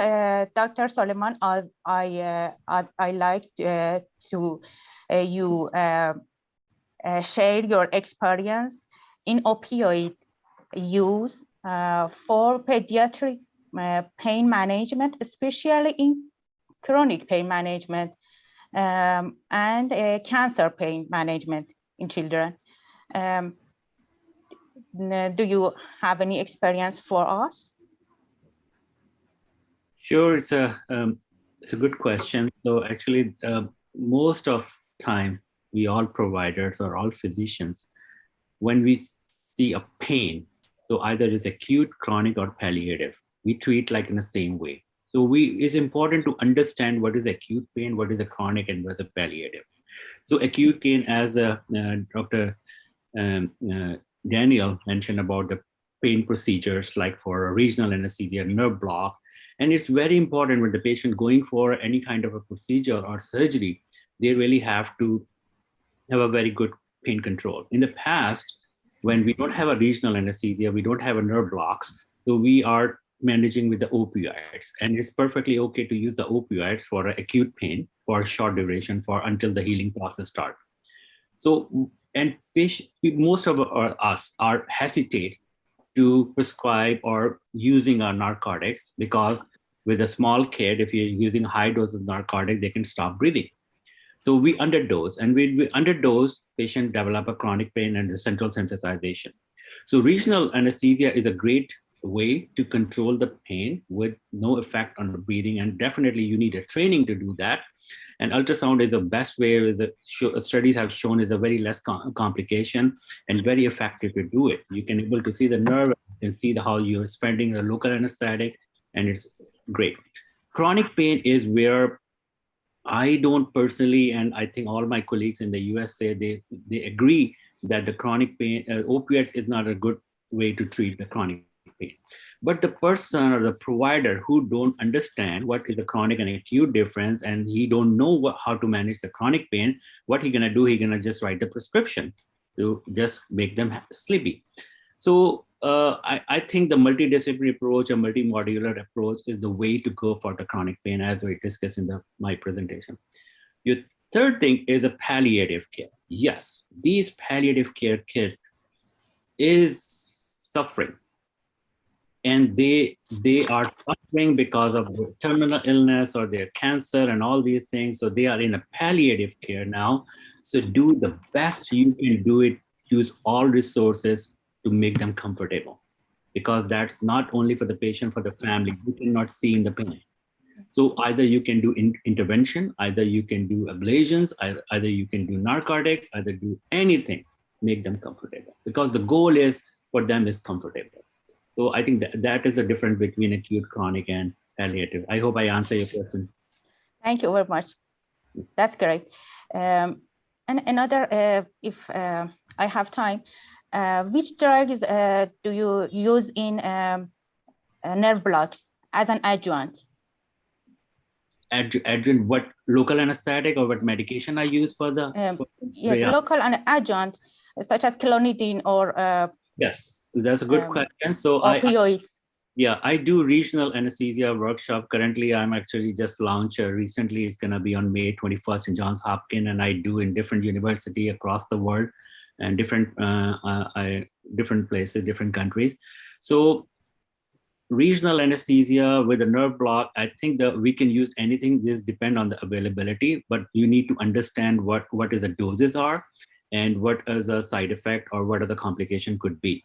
Dr. Suleman, I like to you share your experience in opioid use for pediatric pain management, especially in chronic pain management and cancer pain management in children. Do you have any experience for us? Sure, it's a good question. So actually, most of time, we all providers or all physicians, when we see a pain, so either it's acute, chronic, or palliative, we treat like in the same way. So it's important to understand what is acute pain, what is the chronic, and what is the palliative. So acute pain, as Dr. Danille mentioned about the pain procedures, like for regional anesthesia, nerve block. And it's very important when the patient going for any kind of a procedure or surgery, they really have to have a very good pain control. In the past, when we don't have a regional anesthesia, we don't have a nerve blocks, so we are managing with the opioids, and it's perfectly okay to use the opioids for acute pain for a short duration for until the healing process starts. So, and most of us are hesitate to prescribe or using our narcotics because with a small kid, if you're using high dose of narcotic, they can stop breathing. So we underdose, and we underdose, patient develop a chronic pain and the central sensitization. So regional anesthesia is a great way to control the pain with no effect on the breathing, and definitely you need a training to do that. And ultrasound is the best way. Studies have shown is a very less complication and very effective to do it. You can able to see the nerve, you can see how you're spending the local anesthetic, and it's great. Chronic pain is where I don't personally, and I think all my colleagues in the US say they agree that the chronic pain, opioids is not a good way to treat the chronic pain. But the person or the provider who don't understand what is the chronic and acute difference, and he don't know how to manage the chronic pain, what he gonna do, he gonna just write the prescription to just make them sleepy. So I think the multidisciplinary approach or multimodular approach is the way to go for the chronic pain, as we discussed in my presentation. Your third thing is a palliative care. Yes, these palliative care kids is suffering, and they are suffering because of their terminal illness or their cancer and all these things. So they are in a palliative care now. So do the best you can do it. Use all resources to make them comfortable, because that's not only for the patient, for the family. You cannot see in the pain. So either you can do intervention, either you can do ablations, either you can do narcotics, either do anything, make them comfortable, because the goal is for them is comfortable. So I think that is the difference between acute, chronic, and palliative. I hope I answer your question. Thank you very much. That's great. And another, if I have time, which drugs do you use in nerve blocks as an adjunct? Adjunct, what local anesthetic or what medication I use for the? Yes, local and adjunct, such as clonidine or. Yes, that's a good question. So opioids. I do regional anesthesia workshop. Currently, I'm actually just launched recently. It's going to be on May 21st in Johns Hopkins, and I do in different university across the world and different places, different countries. So regional anesthesia with a nerve block, I think that we can use anything. This depend on the availability, but you need to understand what is the doses are and what is a side effect or what are the complication could be.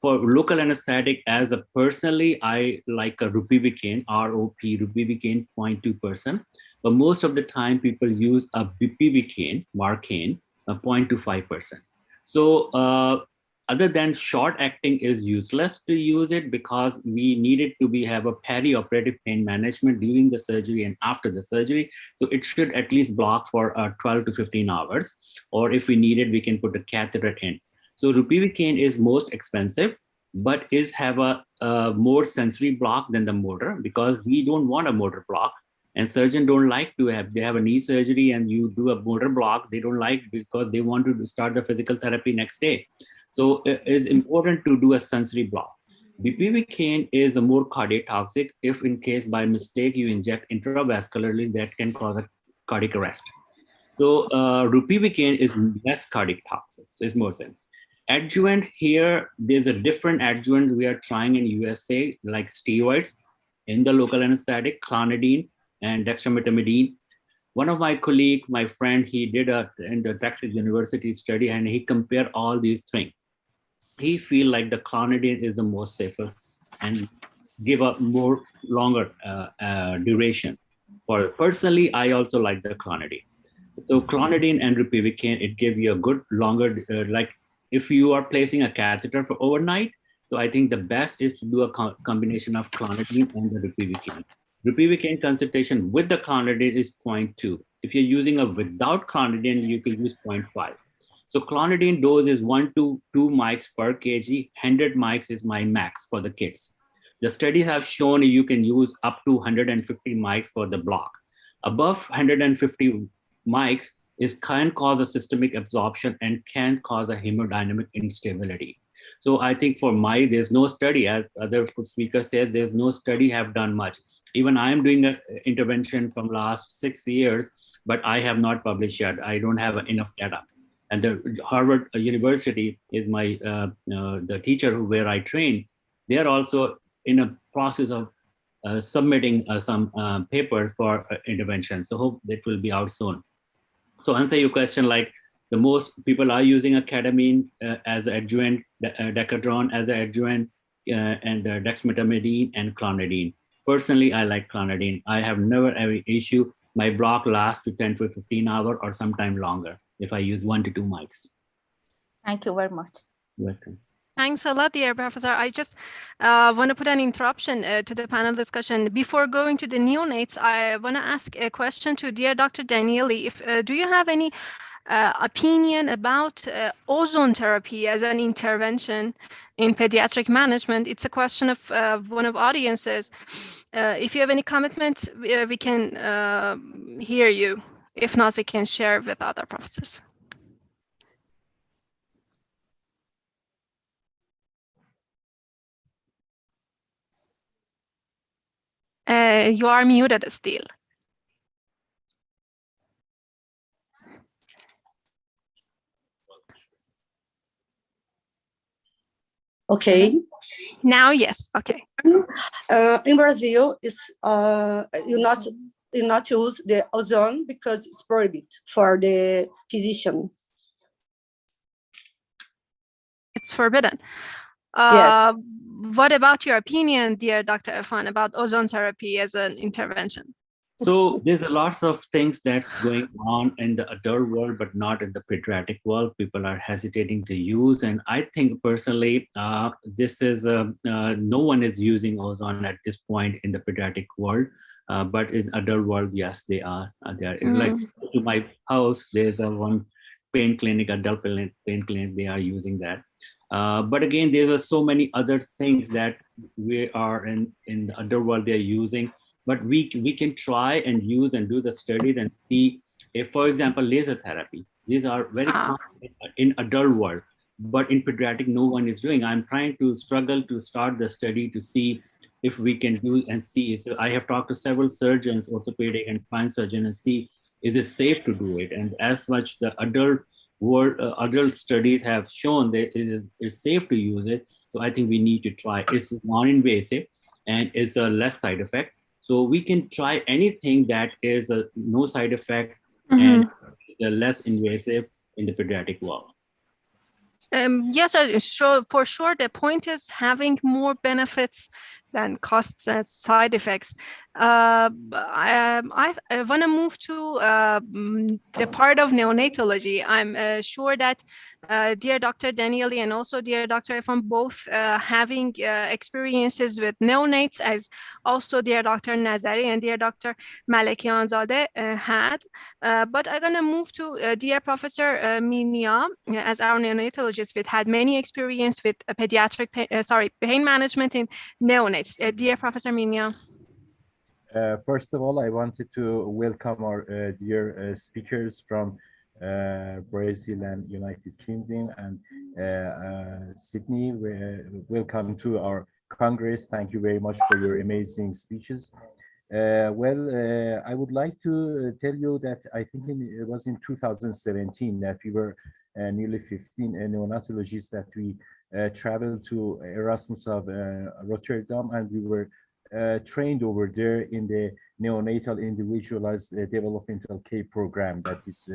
For local anesthetic, as a personally, I like a ropivacaine, ROP, ropivacaine 0.2%. But most of the time, people use a bupivacaine, Marcaine, 0.25%. So other than short acting is useless to use it, because we needed to have a perioperative pain management during the surgery and after the surgery. So it should at least block for 12 to 15 hours. Or if we need it, we can put a catheter in. So ropivacaine is most expensive, but have a more sensory block than the motor, because we don't want a motor block. And surgeons don't like to they have a knee surgery and you do a motor block. They don't like, because they want to start the physical therapy next day. So it's important to do a sensory block. Bupivacaine is a more cardiotoxic. If in case by mistake you inject intravascularly, that can cause a cardiac arrest. So ropivacaine is less cardiac toxic, so it's more sense. Adjuvant here, there's a different adjuvant we are trying in USA, like steroids in the local anesthetic, clonidine and dextrometamidine. One of my colleague, my friend, he did in the Texas University study, and he compared all these things. He feel like the clonidine is the most safest and give a more longer duration. For personally, I also like the clonidine. So clonidine and ropivacaine, it gives you a good longer, like if you are placing a catheter for overnight. So I think the best is to do a combination of clonidine and the ropivacaine. Ropivacaine concentration with the clonidine is 0.2. If you're using a without clonidine, you can use 0.5. So clonidine dose is 1 to 2 mics per kg. 100 mics is my max for the kids. The studies have shown you can use up to 150 mics for the block. Above 150 mics can cause a systemic absorption and can cause a hemodynamic instability. So I think for there's no study, as other speaker says, there's no study have done much. Even I am doing an intervention from last 6 years, but I have not published yet. I don't have enough data. And the Harvard University is the teacher where I train. They are also in a process of submitting some papers for intervention. So hope that will be out soon. So answer your question, like the most people are using a ketamine as an adjuvant, decadron as an adjuvant, and dexmedetomidine and clonidine. Personally, I like clonidine. I have never any issue. My block lasts to 10 to 15 hours or sometime longer if I use 1 to 2 mics. Thank you very much. Welcome. Thanks a lot, dear Professor. I just want to put an interruption to the panel discussion. Before going to the neonates, I want to ask a question to dear Dr. Danille. Do you have any opinion about ozone therapy as an intervention in pediatric management? It's a question of one of audiences. If you have any commitment, we can hear you. If not, we can share with other professors. You are muted still. Okay. Now, yes. Okay. In Brazil, you not use the ozone because it's prohibited for the physician. It's forbidden. Yes. What about your opinion, dear Dr. Irfan, about ozone therapy as an intervention? So there's lots of things that's going on in the adult world, but not in the pediatric world. People are hesitating to use. And I think personally, this is, no one is using ozone at this point in the pediatric world. But in adult world, yes, they are. Like to my house, there's one pain clinic, adult pain clinic, they are using that. But again, there are so many other things that we are in the adult world they're using. But we can try and use and do the studies and see if, for example, laser therapy. These are very common in adult world, but in pediatric, no one is doing. I'm trying to struggle to start the study to see if we can do and see. So I have talked to several surgeons, orthopedic and spine surgeon, and see is it safe to do it. And as much the adult world, adult studies have shown that it is safe to use it. So I think we need to try. It's non-invasive and it's a less side effect. So we can try anything that is a no side effect and less invasive in the pediatric world. Yes, for sure. The point is having more benefits than costs and side effects. I want to move to the part of neonatology. I'm sure that dear Dr. Danille and also dear Dr. Irfan both having experiences with neonates, as also dear Dr. Nazari and dear Dr. Malekianzadeh had. But I'm going to move to dear Professor Minia, as our neonatologist, with had many experience with pediatric pain management in neonates. Dear Professor Minia. First of all, I wanted to welcome our dear speakers from Brazil and United Kingdom and Sydney. Welcome to our Congress. Thank you very much for your amazing speeches. I would like to tell you that I think it was in 2017 that we were nearly 15 neonatologists that we traveled to Erasmus of Rotterdam, and we were trained over there in the neonatal individualized developmental care program, that is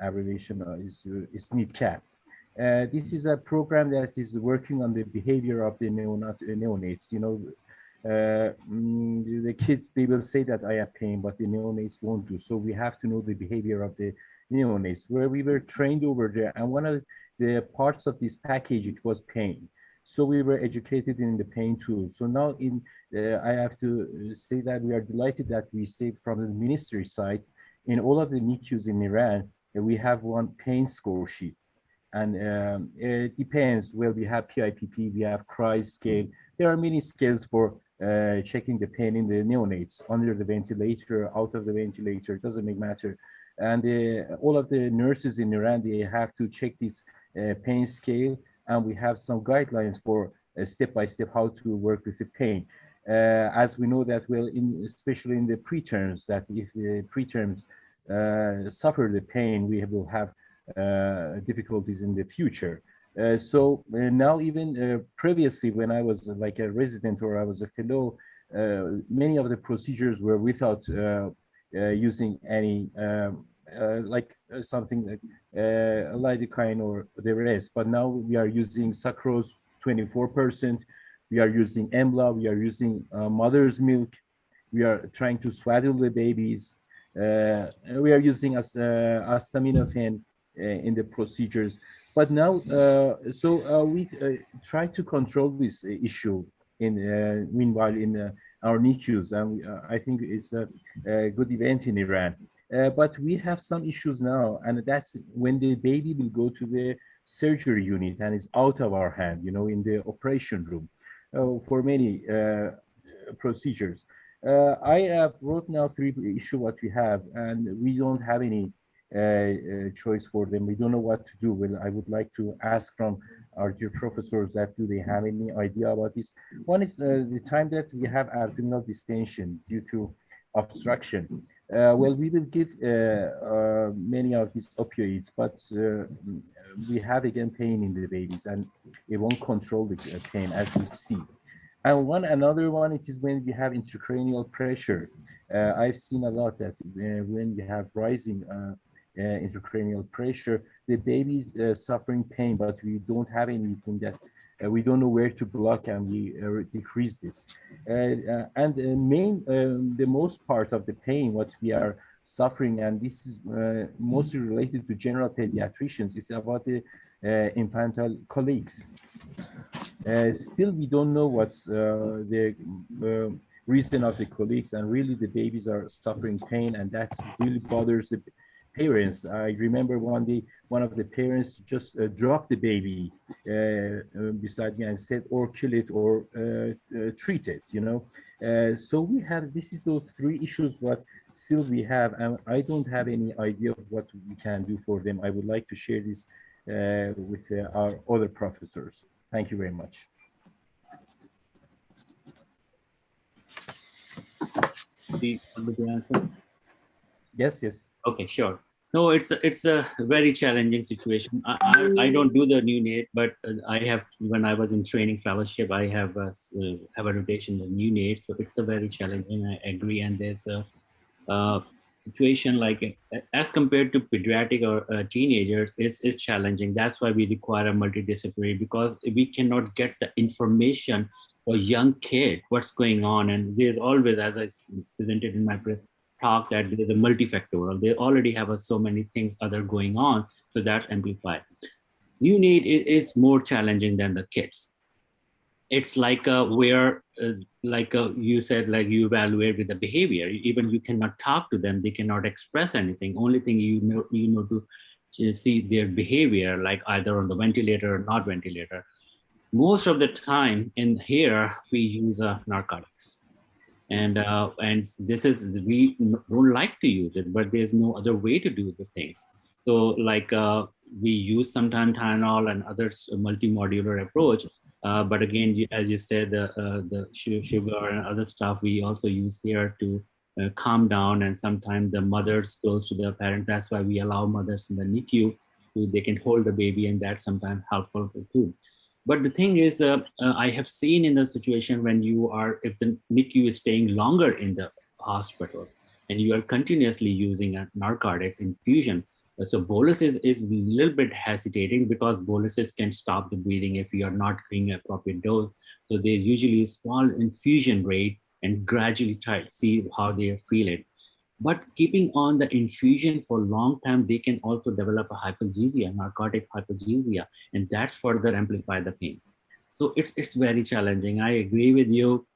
abbreviation is NIDCAP. This is a program that is working on the behavior of the neonates. You know, the kids, they will say that I have pain, but the neonates won't do. So we have to know the behavior of the neonates, where we were trained over there. And one of the parts of this package, it was pain. So we were educated in the pain too. So now I have to say that we are delighted that we stayed from the ministry side. In all of the NICUs in Iran, we have one pain score sheet. And it depends. Well, we have PIPP, we have CRY scale. There are many scales for checking the pain in the neonates, under the ventilator, out of the ventilator, it doesn't make matter. And all of the nurses in Iran, they have to check this pain scale, and we have some guidelines for step by step how to work with the pain. As we know that, well, especially in the preterms, that if the preterms suffer the pain, we will have difficulties in the future. So now, even previously, when I was like a resident or I was a fellow, many of the procedures were without using any something like lidocaine or the rest. But now we are using sucrose 24%. We are using EMLA. We are using mother's milk. We are trying to swaddle the babies. We are using acetaminophen in the procedures. But now, we try to control this issue meanwhile in our NICUs, and I think it's a good event in Iran. But we have some issues now, and that's when the baby will go to the surgery unit and it's out of our hand, in the operation room for many procedures. I wrote now 3 issues what we have, and we don't have any choice for them. We don't know what to do. Well, I would like to ask from our dear professors that do they have any idea about this. One is the time that we have abdominal distension due to obstruction. Well, we will give many of these opioids, but we have again pain in the babies, and it won't control the pain as we see. And another one, it is when we have intracranial pressure. I've seen a lot that when we have rising intracranial pressure, the baby's suffering pain, but we don't have anything that we don't know where to block, and we decrease this. And the most part of the pain, what we are suffering, and this is mostly related to general pediatricians, is about the infantile colics. Still, we don't know what's the reason of the colics, and really the babies are suffering pain, and that really bothers the parents. I remember one day, one of the parents just dropped the baby beside me and said, or kill it or treat it, So we have, this is those 3 issues what still we have, and I don't have any idea of what we can do for them. I would like to share this with our other professors. Thank you very much. The answer? Yes. Okay, sure. No, it's a very challenging situation. I don't do the neonate, but I have, when I was in training fellowship, I have a rotation of neonate, so it's a very challenging. I agree, and there's a situation like as compared to pediatric or teenagers is challenging. That's why we require a multidisciplinary, because we cannot get the information for young kid what's going on, and there's always, as I presented in my talk, that there's a multifactorial. They already have so many things other going on, so that's amplified. Neonate is more challenging than the kids. It's like where, you said, like you evaluate with the behavior. Even you cannot talk to them; they cannot express anything. Only thing you know to see their behavior, like either on the ventilator or not ventilator. Most of the time in here we use narcotics. And this is, we don't like to use it, but there's no other way to do the things. So like we use sometimes Tylenol and others multimodular approach, but again, as you said, the sugar and other stuff we also use here to calm down, and sometimes the mothers close to their parents. That's why we allow mothers in the NICU, they can hold the baby, and that's sometimes helpful too. But the thing is, I have seen in the situation when if the NICU is staying longer in the hospital and you are continuously using narcotics infusion, so bolus is a little bit hesitating, because boluses can stop the breathing if you are not giving a appropriate dose. So they usually small infusion rate and gradually try to see how they feel it. But keeping on the infusion for a long time, they can also develop a hypergesia, narcotic hypergesia, and that's further amplify the pain. So it's very challenging. I agree with you.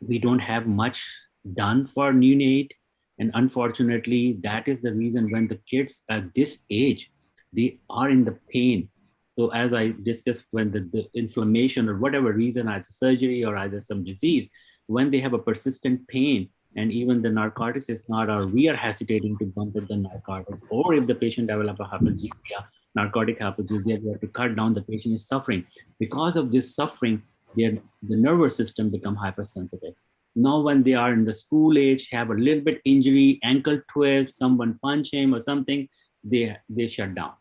We don't have much done for neonate, and unfortunately, that is the reason when the kids at this age, they are in the pain. So as I discussed, when the inflammation or whatever reason, either surgery or either some disease, when they have a persistent pain, And even the narcotics is not, or we are hesitating to bump with the narcotics. Or if the patient develop a hypergeusia, narcotic hypergeusia, we have to cut down, the patient is suffering. Because of this suffering, the nervous system become hypersensitive. Now when they are in the school age, have a little bit injury, ankle twist, someone punch him or something, they shut down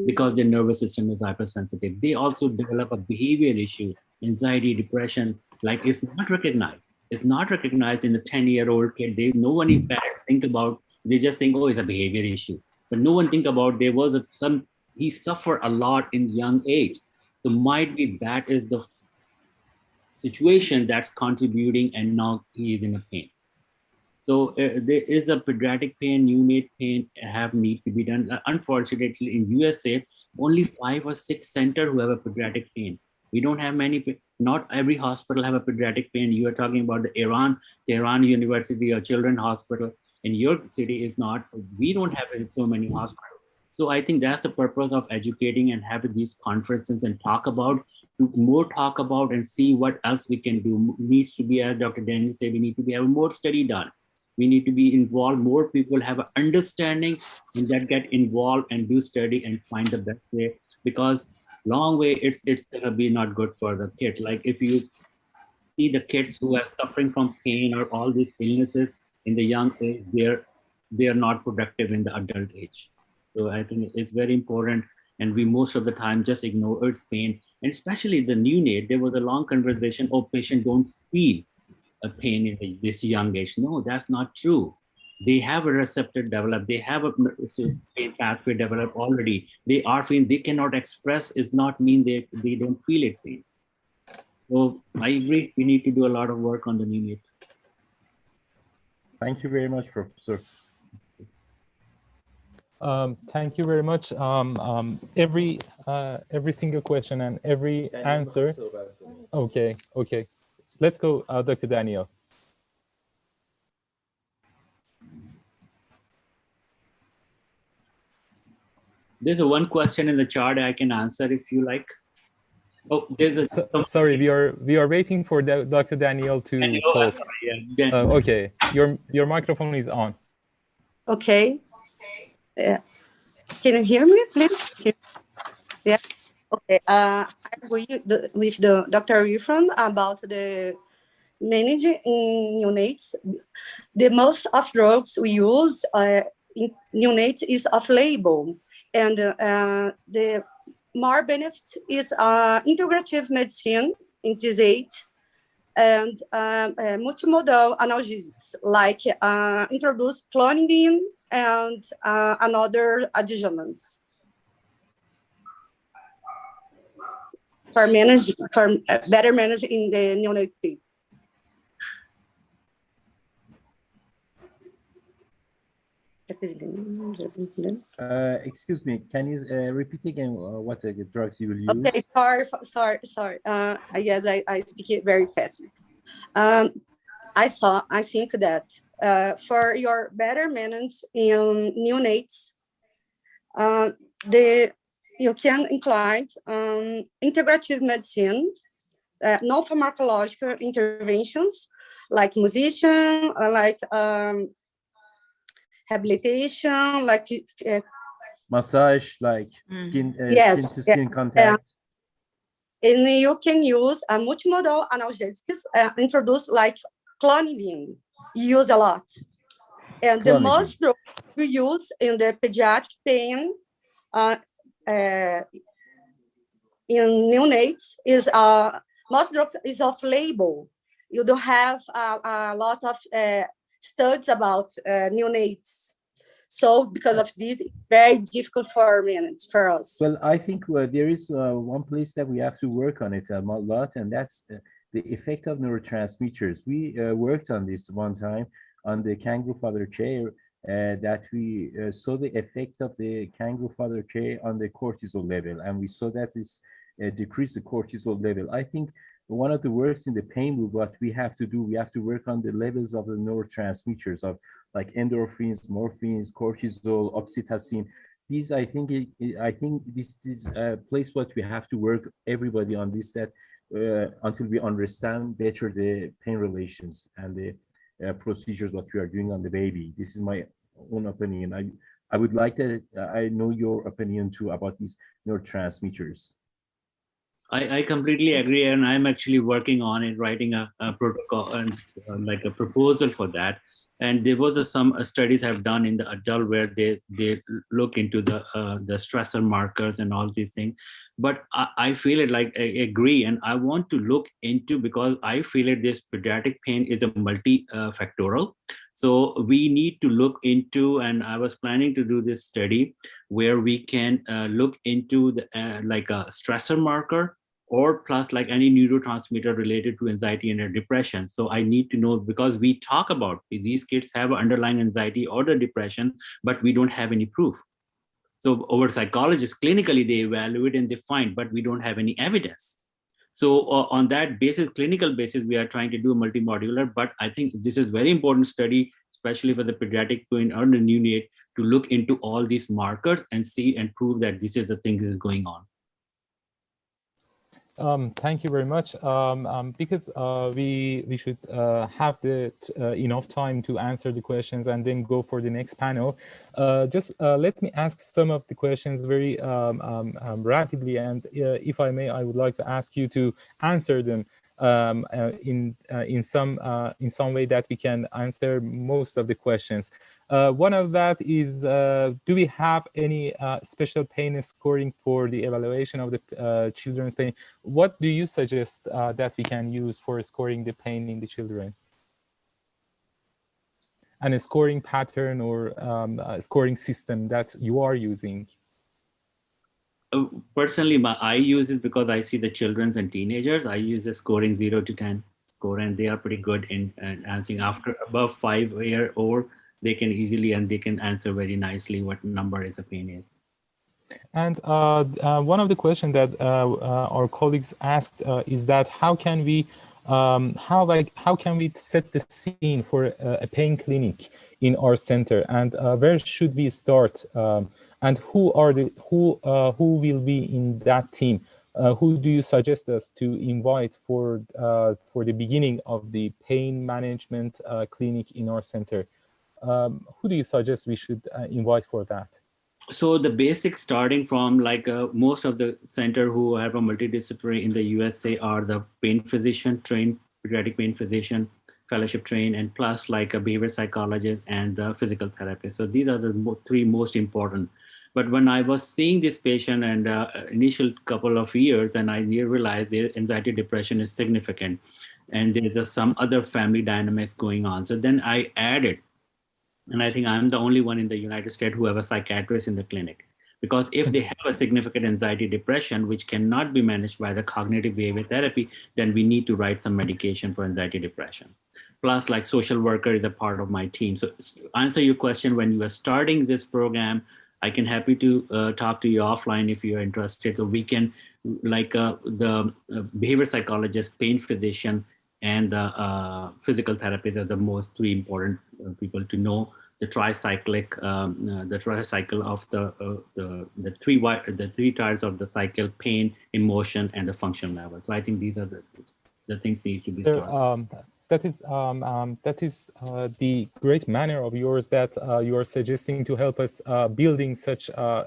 because their nervous system is hypersensitive. They also develop a behavior issue, anxiety, depression, like it's not recognized. It's not recognized in a 10-year-old kid. No one in parents think about, they just think, oh, it's a behavior issue. But no one think about there was he suffered a lot in young age. So might be that is the situation that's contributing, and now he is in a pain. So there is a pediatric pain, neonate pain need to be done. Unfortunately, in USA, only 5 or 6 centers who have a pediatric pain. We don't have many, not every hospital have a pediatric pain. You are talking about the Tehran University or Children's Hospital. In your city is not, we don't have so many hospitals. So I think that's the purpose of educating and having these conferences and talk about and see what else we can do. Needs to be, as Dr. Danille said, we need to have more study done. We need to be involved. More people have an understanding and that get involved and do study and find the best way, because long way it's gonna be not good for the kid. Like if you see the kids who are suffering from pain or all these illnesses in the young age, they're not productive in the adult age. So I think it's very important, and we most of the time just ignore its pain, and especially the neonate. There was a long conversation, oh, patient don't feel a pain in this young age. No, that's not true. They have a receptor developed, they have a pain pathway developed already. They are feeling, they cannot express, is not mean they don't feel it pain. So I agree, we need to do a lot of work on the neonate. Thank you very much, Professor. Thank you very much. Every single question and every answer. Okay. Let's go, Dr. Danille. There's one question in the chart I can answer if you like. Oh, there's sorry, we are waiting for Dr. Danille to talk. Sorry, yeah. Okay, your microphone is on. Okay. Can you hear me, please? Yeah. Okay. I agree with the Dr. Irfan about the managing in neonates. The most of drugs we use in neonates is off-label, and the more benefit is integrative medicine in this age, and multimodal analgesics like introduce clonidine and another adjuvants for better manage in the neonate phase. Excuse me, can you repeat again what drugs you will use? Okay, sorry. Yes, I speak it very fast. I think that for your better manage in neonates, you can include integrative medicine, non-pharmacological interventions like musician, like rehabilitation, like massage, like skin to skin contact. And you can use a multimodal analgesics introduced like clonidine. Use a lot, and clonidine. The most drugs we use in the pediatric pain in neonates is most drugs is off label. You don't have a lot of studies about neonates. So because of this, it's very difficult for us. Well, I think there is one place that we have to work on it a lot, and that's the effect of neurotransmitters. We worked on this one time on the kangaroo fodder chair, that we saw the effect of the kangaroo fodder chair on the cortisol level, and we saw that this decreased the cortisol level. I think one of the works in the pain loop, what we have to do, we have to work on the levels of the neurotransmitters of like endorphins, morphines, cortisol, oxytocin. These, I think this is a place what we have to work everybody on this, that until we understand better the pain relations and the procedures what we are doing on the baby. This is my own opinion. I would like that I know your opinion too about these neurotransmitters. I completely agree, and I'm actually working on it, writing a protocol and like a proposal for that. And there was some studies I've done in the adult where they look into the stressor markers and all these things. But I feel it like I agree, and I want to look into, because I feel it this pediatric pain is a multifactorial. So we need to look into, and I was planning to do this study where we can look into the like a stressor marker, or plus like any neurotransmitter related to anxiety and depression. So I need to know, because we talk about these kids have underlying anxiety or the depression, but we don't have any proof. So our psychologists clinically, they evaluate and they find, but we don't have any evidence. So on that basis, clinical basis, we are trying to do a multimodular, but I think this is very important study, especially for the pediatric pain or the neonate, to look into all these markers and see and prove that this is the thing that is going on. Thank you very much. Because we should have enough time to answer the questions and then go for the next panel. Just let me ask some of the questions very rapidly, and if I may, I would like to ask you to answer them in some way that we can answer most of the questions. One of that is, do we have any special pain scoring for the evaluation of the children's pain? What do you suggest that we can use for scoring the pain in the children? And a scoring pattern or a scoring system that you are using? Personally, I use it because I see the children and teenagers. I use a scoring 0 to 10 score, and they are pretty good in answering. After above 5 year old, they can easily and they can answer very nicely what number is a pain is. And one of the questions that our colleagues asked is that how can we set the scene for a pain clinic in our center, and where should we start, and who will be in that team? Who do you suggest us to invite for the beginning of the pain management clinic in our center? Who do you suggest we should invite for that? So the basic, starting from like most of the center who have a multidisciplinary in the USA are the pain physician trained, pediatric pain physician, fellowship trained, and plus like a behavior psychologist and the physical therapist. So these are the three most important. But when I was seeing this patient and initial couple of years, and I realized their anxiety depression is significant, and there's some other family dynamics going on. So then I added, and I think I'm the only one in the United States who have a psychiatrist in the clinic. Because if they have a significant anxiety depression, which cannot be managed by the cognitive behavior therapy, then we need to write some medication for anxiety depression. Plus, like social worker is a part of my team. So to answer your question, when you are starting this program, I can happy to talk to you offline if you are interested. So we can, like the behavior psychologist, pain physician, and the physical therapist are the most three important people to know the tricycle of the three tires of the cycle: pain, emotion, and the function level. So I think these are the things need to be started. That is the great manner of yours that you are suggesting to help us building such a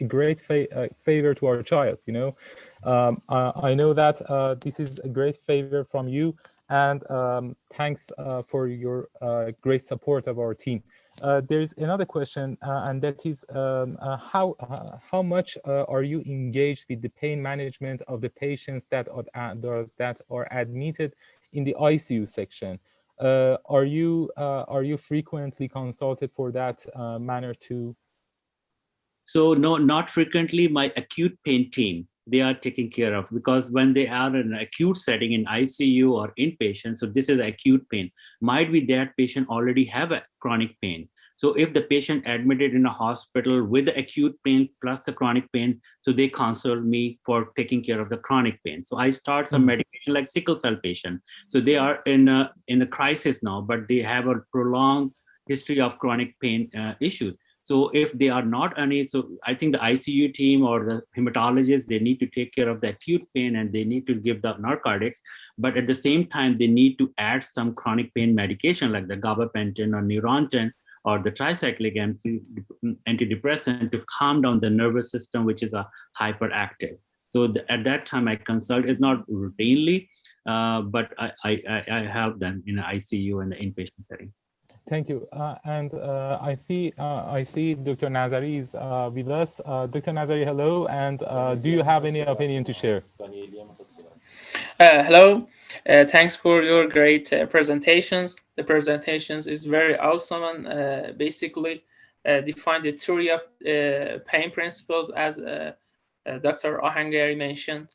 great favor to our child. You know, I know that this is a great favor from you, and thanks for your great support of our team. There is another question, and that is how much are you engaged with the pain management of the patients that are admitted in the ICU section? Are you frequently consulted for that manner too? So no, not frequently. My acute pain team, they are taken care of, because when they are in an acute setting in ICU or inpatient, so this is acute pain, might be that patient already have a chronic pain. So if the patient admitted in a hospital with the acute pain plus the chronic pain, so they consult me for taking care of the chronic pain. So I start some medication like sickle cell patient. So they are in a crisis now, but they have a prolonged history of chronic pain issues. So if they are not any, so I think the ICU team or the hematologist, they need to take care of the acute pain and they need to give the narcotics, but at the same time, they need to add some chronic pain medication like the gabapentin or Neurontin or the tricyclic antidepressant to calm down the nervous system, which is a hyperactive. So at that time I consult, it's not routinely, but I help them in the ICU and the inpatient setting. Thank you. And I see Dr. Nazari is with us. Dr. Nazari, hello. And do you have any opinion to share? Hello. Thanks for your great presentations. The presentations is very awesome and basically define the theory of pain principles as Dr. Ahangari mentioned.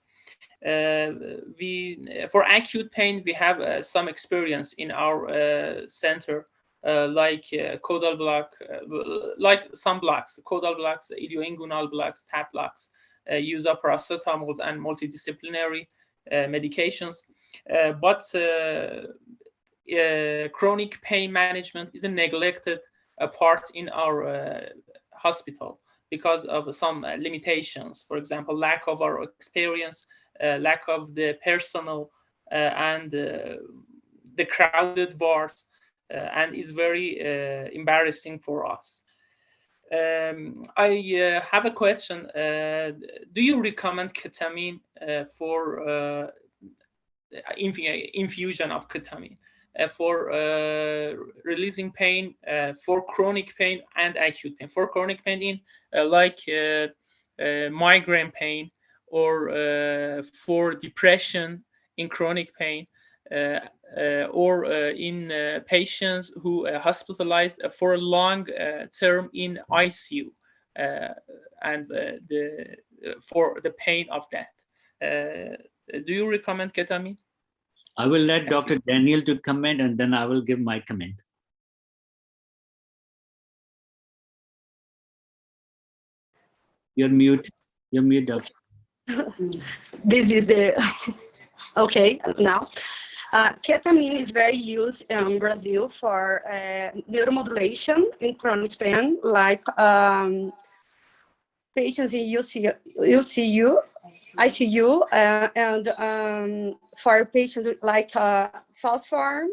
For acute pain, we have some experience in our center. Like caudal block, like some blocks, caudal blocks, ilioinguinal blocks, tap blocks, use of paracetamols and multidisciplinary medications. But chronic pain management is a neglected part in our hospital because of some limitations. For example, lack of our experience, lack of the personnel, and the crowded wards. And is very embarrassing for us. I have a question. Do you recommend ketamine for infusion of ketamine for releasing pain, for chronic pain and acute pain? For chronic pain in like migraine pain or for depression in chronic pain. Or in patients who hospitalized for a long term in ICU and for the pain of death. Do you recommend ketamine? I will let Dr. Danille to comment and then I will give my comment. You're mute, Doctor. This is the, okay, now. Ketamine is very used in Brazil for neuromodulation in chronic pain, like patients in ICU, and for patients like falciform,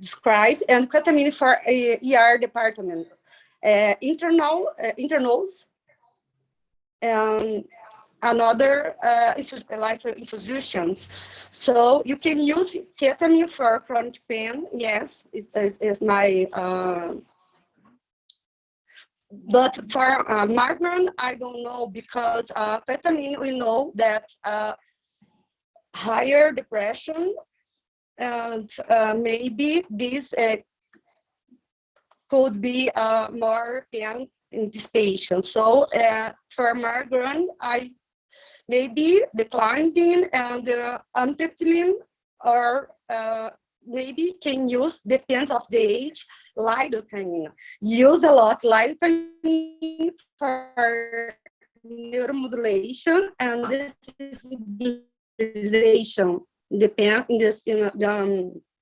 describes, and ketamine for ER department, internals, and another like infusions. So you can use ketamine for chronic pain. Yes, is my. But for migraine, I don't know, because ketamine, we know that higher depression, and maybe this could be more pain in this patient. So for migraine, I maybe the clonidine and the amphetamine, or maybe can use, depends of the age, lidocaine. Use a lot lidocaine for neuromodulation and desensitization. Depend in this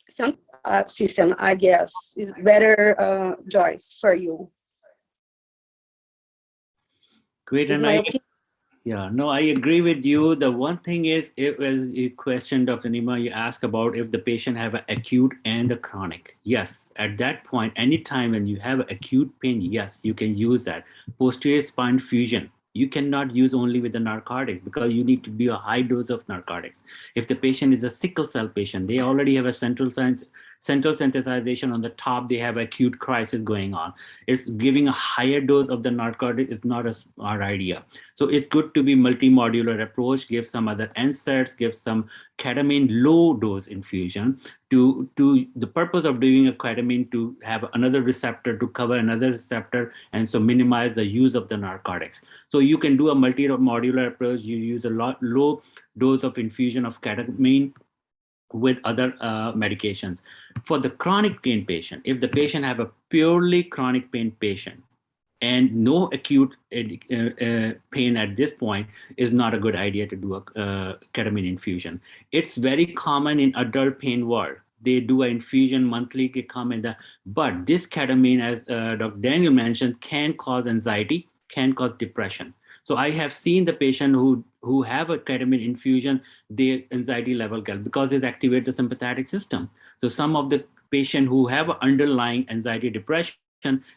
some system, I guess, is better choice for you. Great, and I agree with you. The one thing is, as you questioned, Dr. Nima, you asked about if the patient have an acute and a chronic. Yes, at that point, anytime when you have acute pain, yes, you can use that. Posterior spine fusion, you cannot use only with the narcotics because you need to be a high dose of narcotics. If the patient is a sickle cell patient, they already have a central synthesization on the top, they have acute crisis going on. It's giving a higher dose of the narcotic is not a smart idea. So it's good to be multimodular approach, give some other NSAIDs, give some ketamine low dose infusion to the purpose of doing a ketamine to have another receptor to cover another receptor, and so minimize the use of the narcotics. So you can do a multimodular approach. You use a low dose of infusion of ketamine with other medications. For the chronic pain patient, if the patient have a purely chronic pain patient and no acute pain at this point, is not a good idea to do a ketamine infusion. It's very common in adult pain world, they do an infusion monthly, but this ketamine, as Dr. Danille mentioned, can cause anxiety, can cause depression. So I have seen the patient who have a ketamine infusion, their anxiety level goes because it activates the sympathetic system. So some of the patients who have underlying anxiety, depression,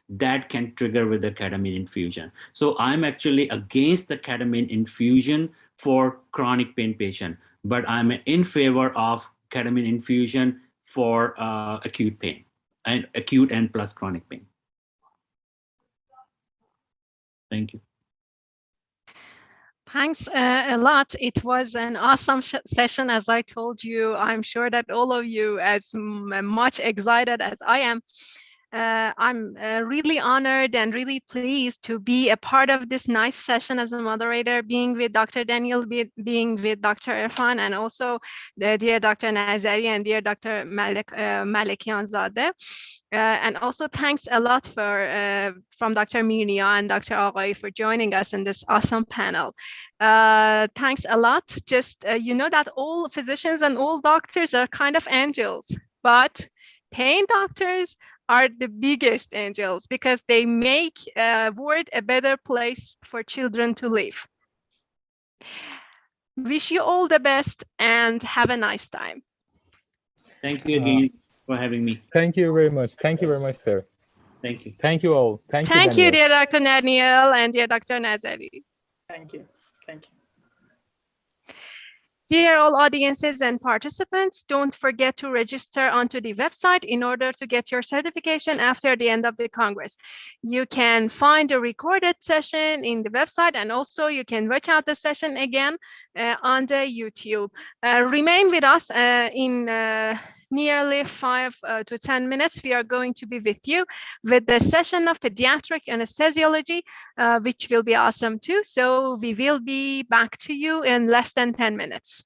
that can trigger with the ketamine infusion. So I'm actually against the ketamine infusion for chronic pain patient, but I'm in favor of ketamine infusion for acute pain, and acute and plus chronic pain. Thank you. Thanks a lot. It was an awesome session. As I told you, I'm sure that all of you as much excited as I am. I'm really honored and really pleased to be a part of this nice session as a moderator, being with Dr. Danille, being with Dr. Irfan, and also the dear Dr. Nazari and dear Dr. Malekianzadeh. And also thanks a lot from Dr. Miria and Dr. Aghai for joining us in this awesome panel. Thanks a lot. Just, you know that all physicians and all doctors are kind of angels, but pain doctors are the biggest angels because they make world a better place for children to live. Wish you all the best and have a nice time. Thank you again for having me. Thank you very much. Thank you very much, sir. Thank you. Thank you all. Thank you, dear Dr. Danille and dear Dr. Nazari. Thank you. Thank you. Dear all audiences and participants, don't forget to register onto the website in order to get your certification after the end of the Congress. You can find a recorded session in the website, and also you can watch out the session again on the YouTube. Remain with us in nearly 5 to 10 minutes. We are going to be with you with the session of pediatric anesthesiology, which will be awesome too. So we will be back to you in less than 10 minutes.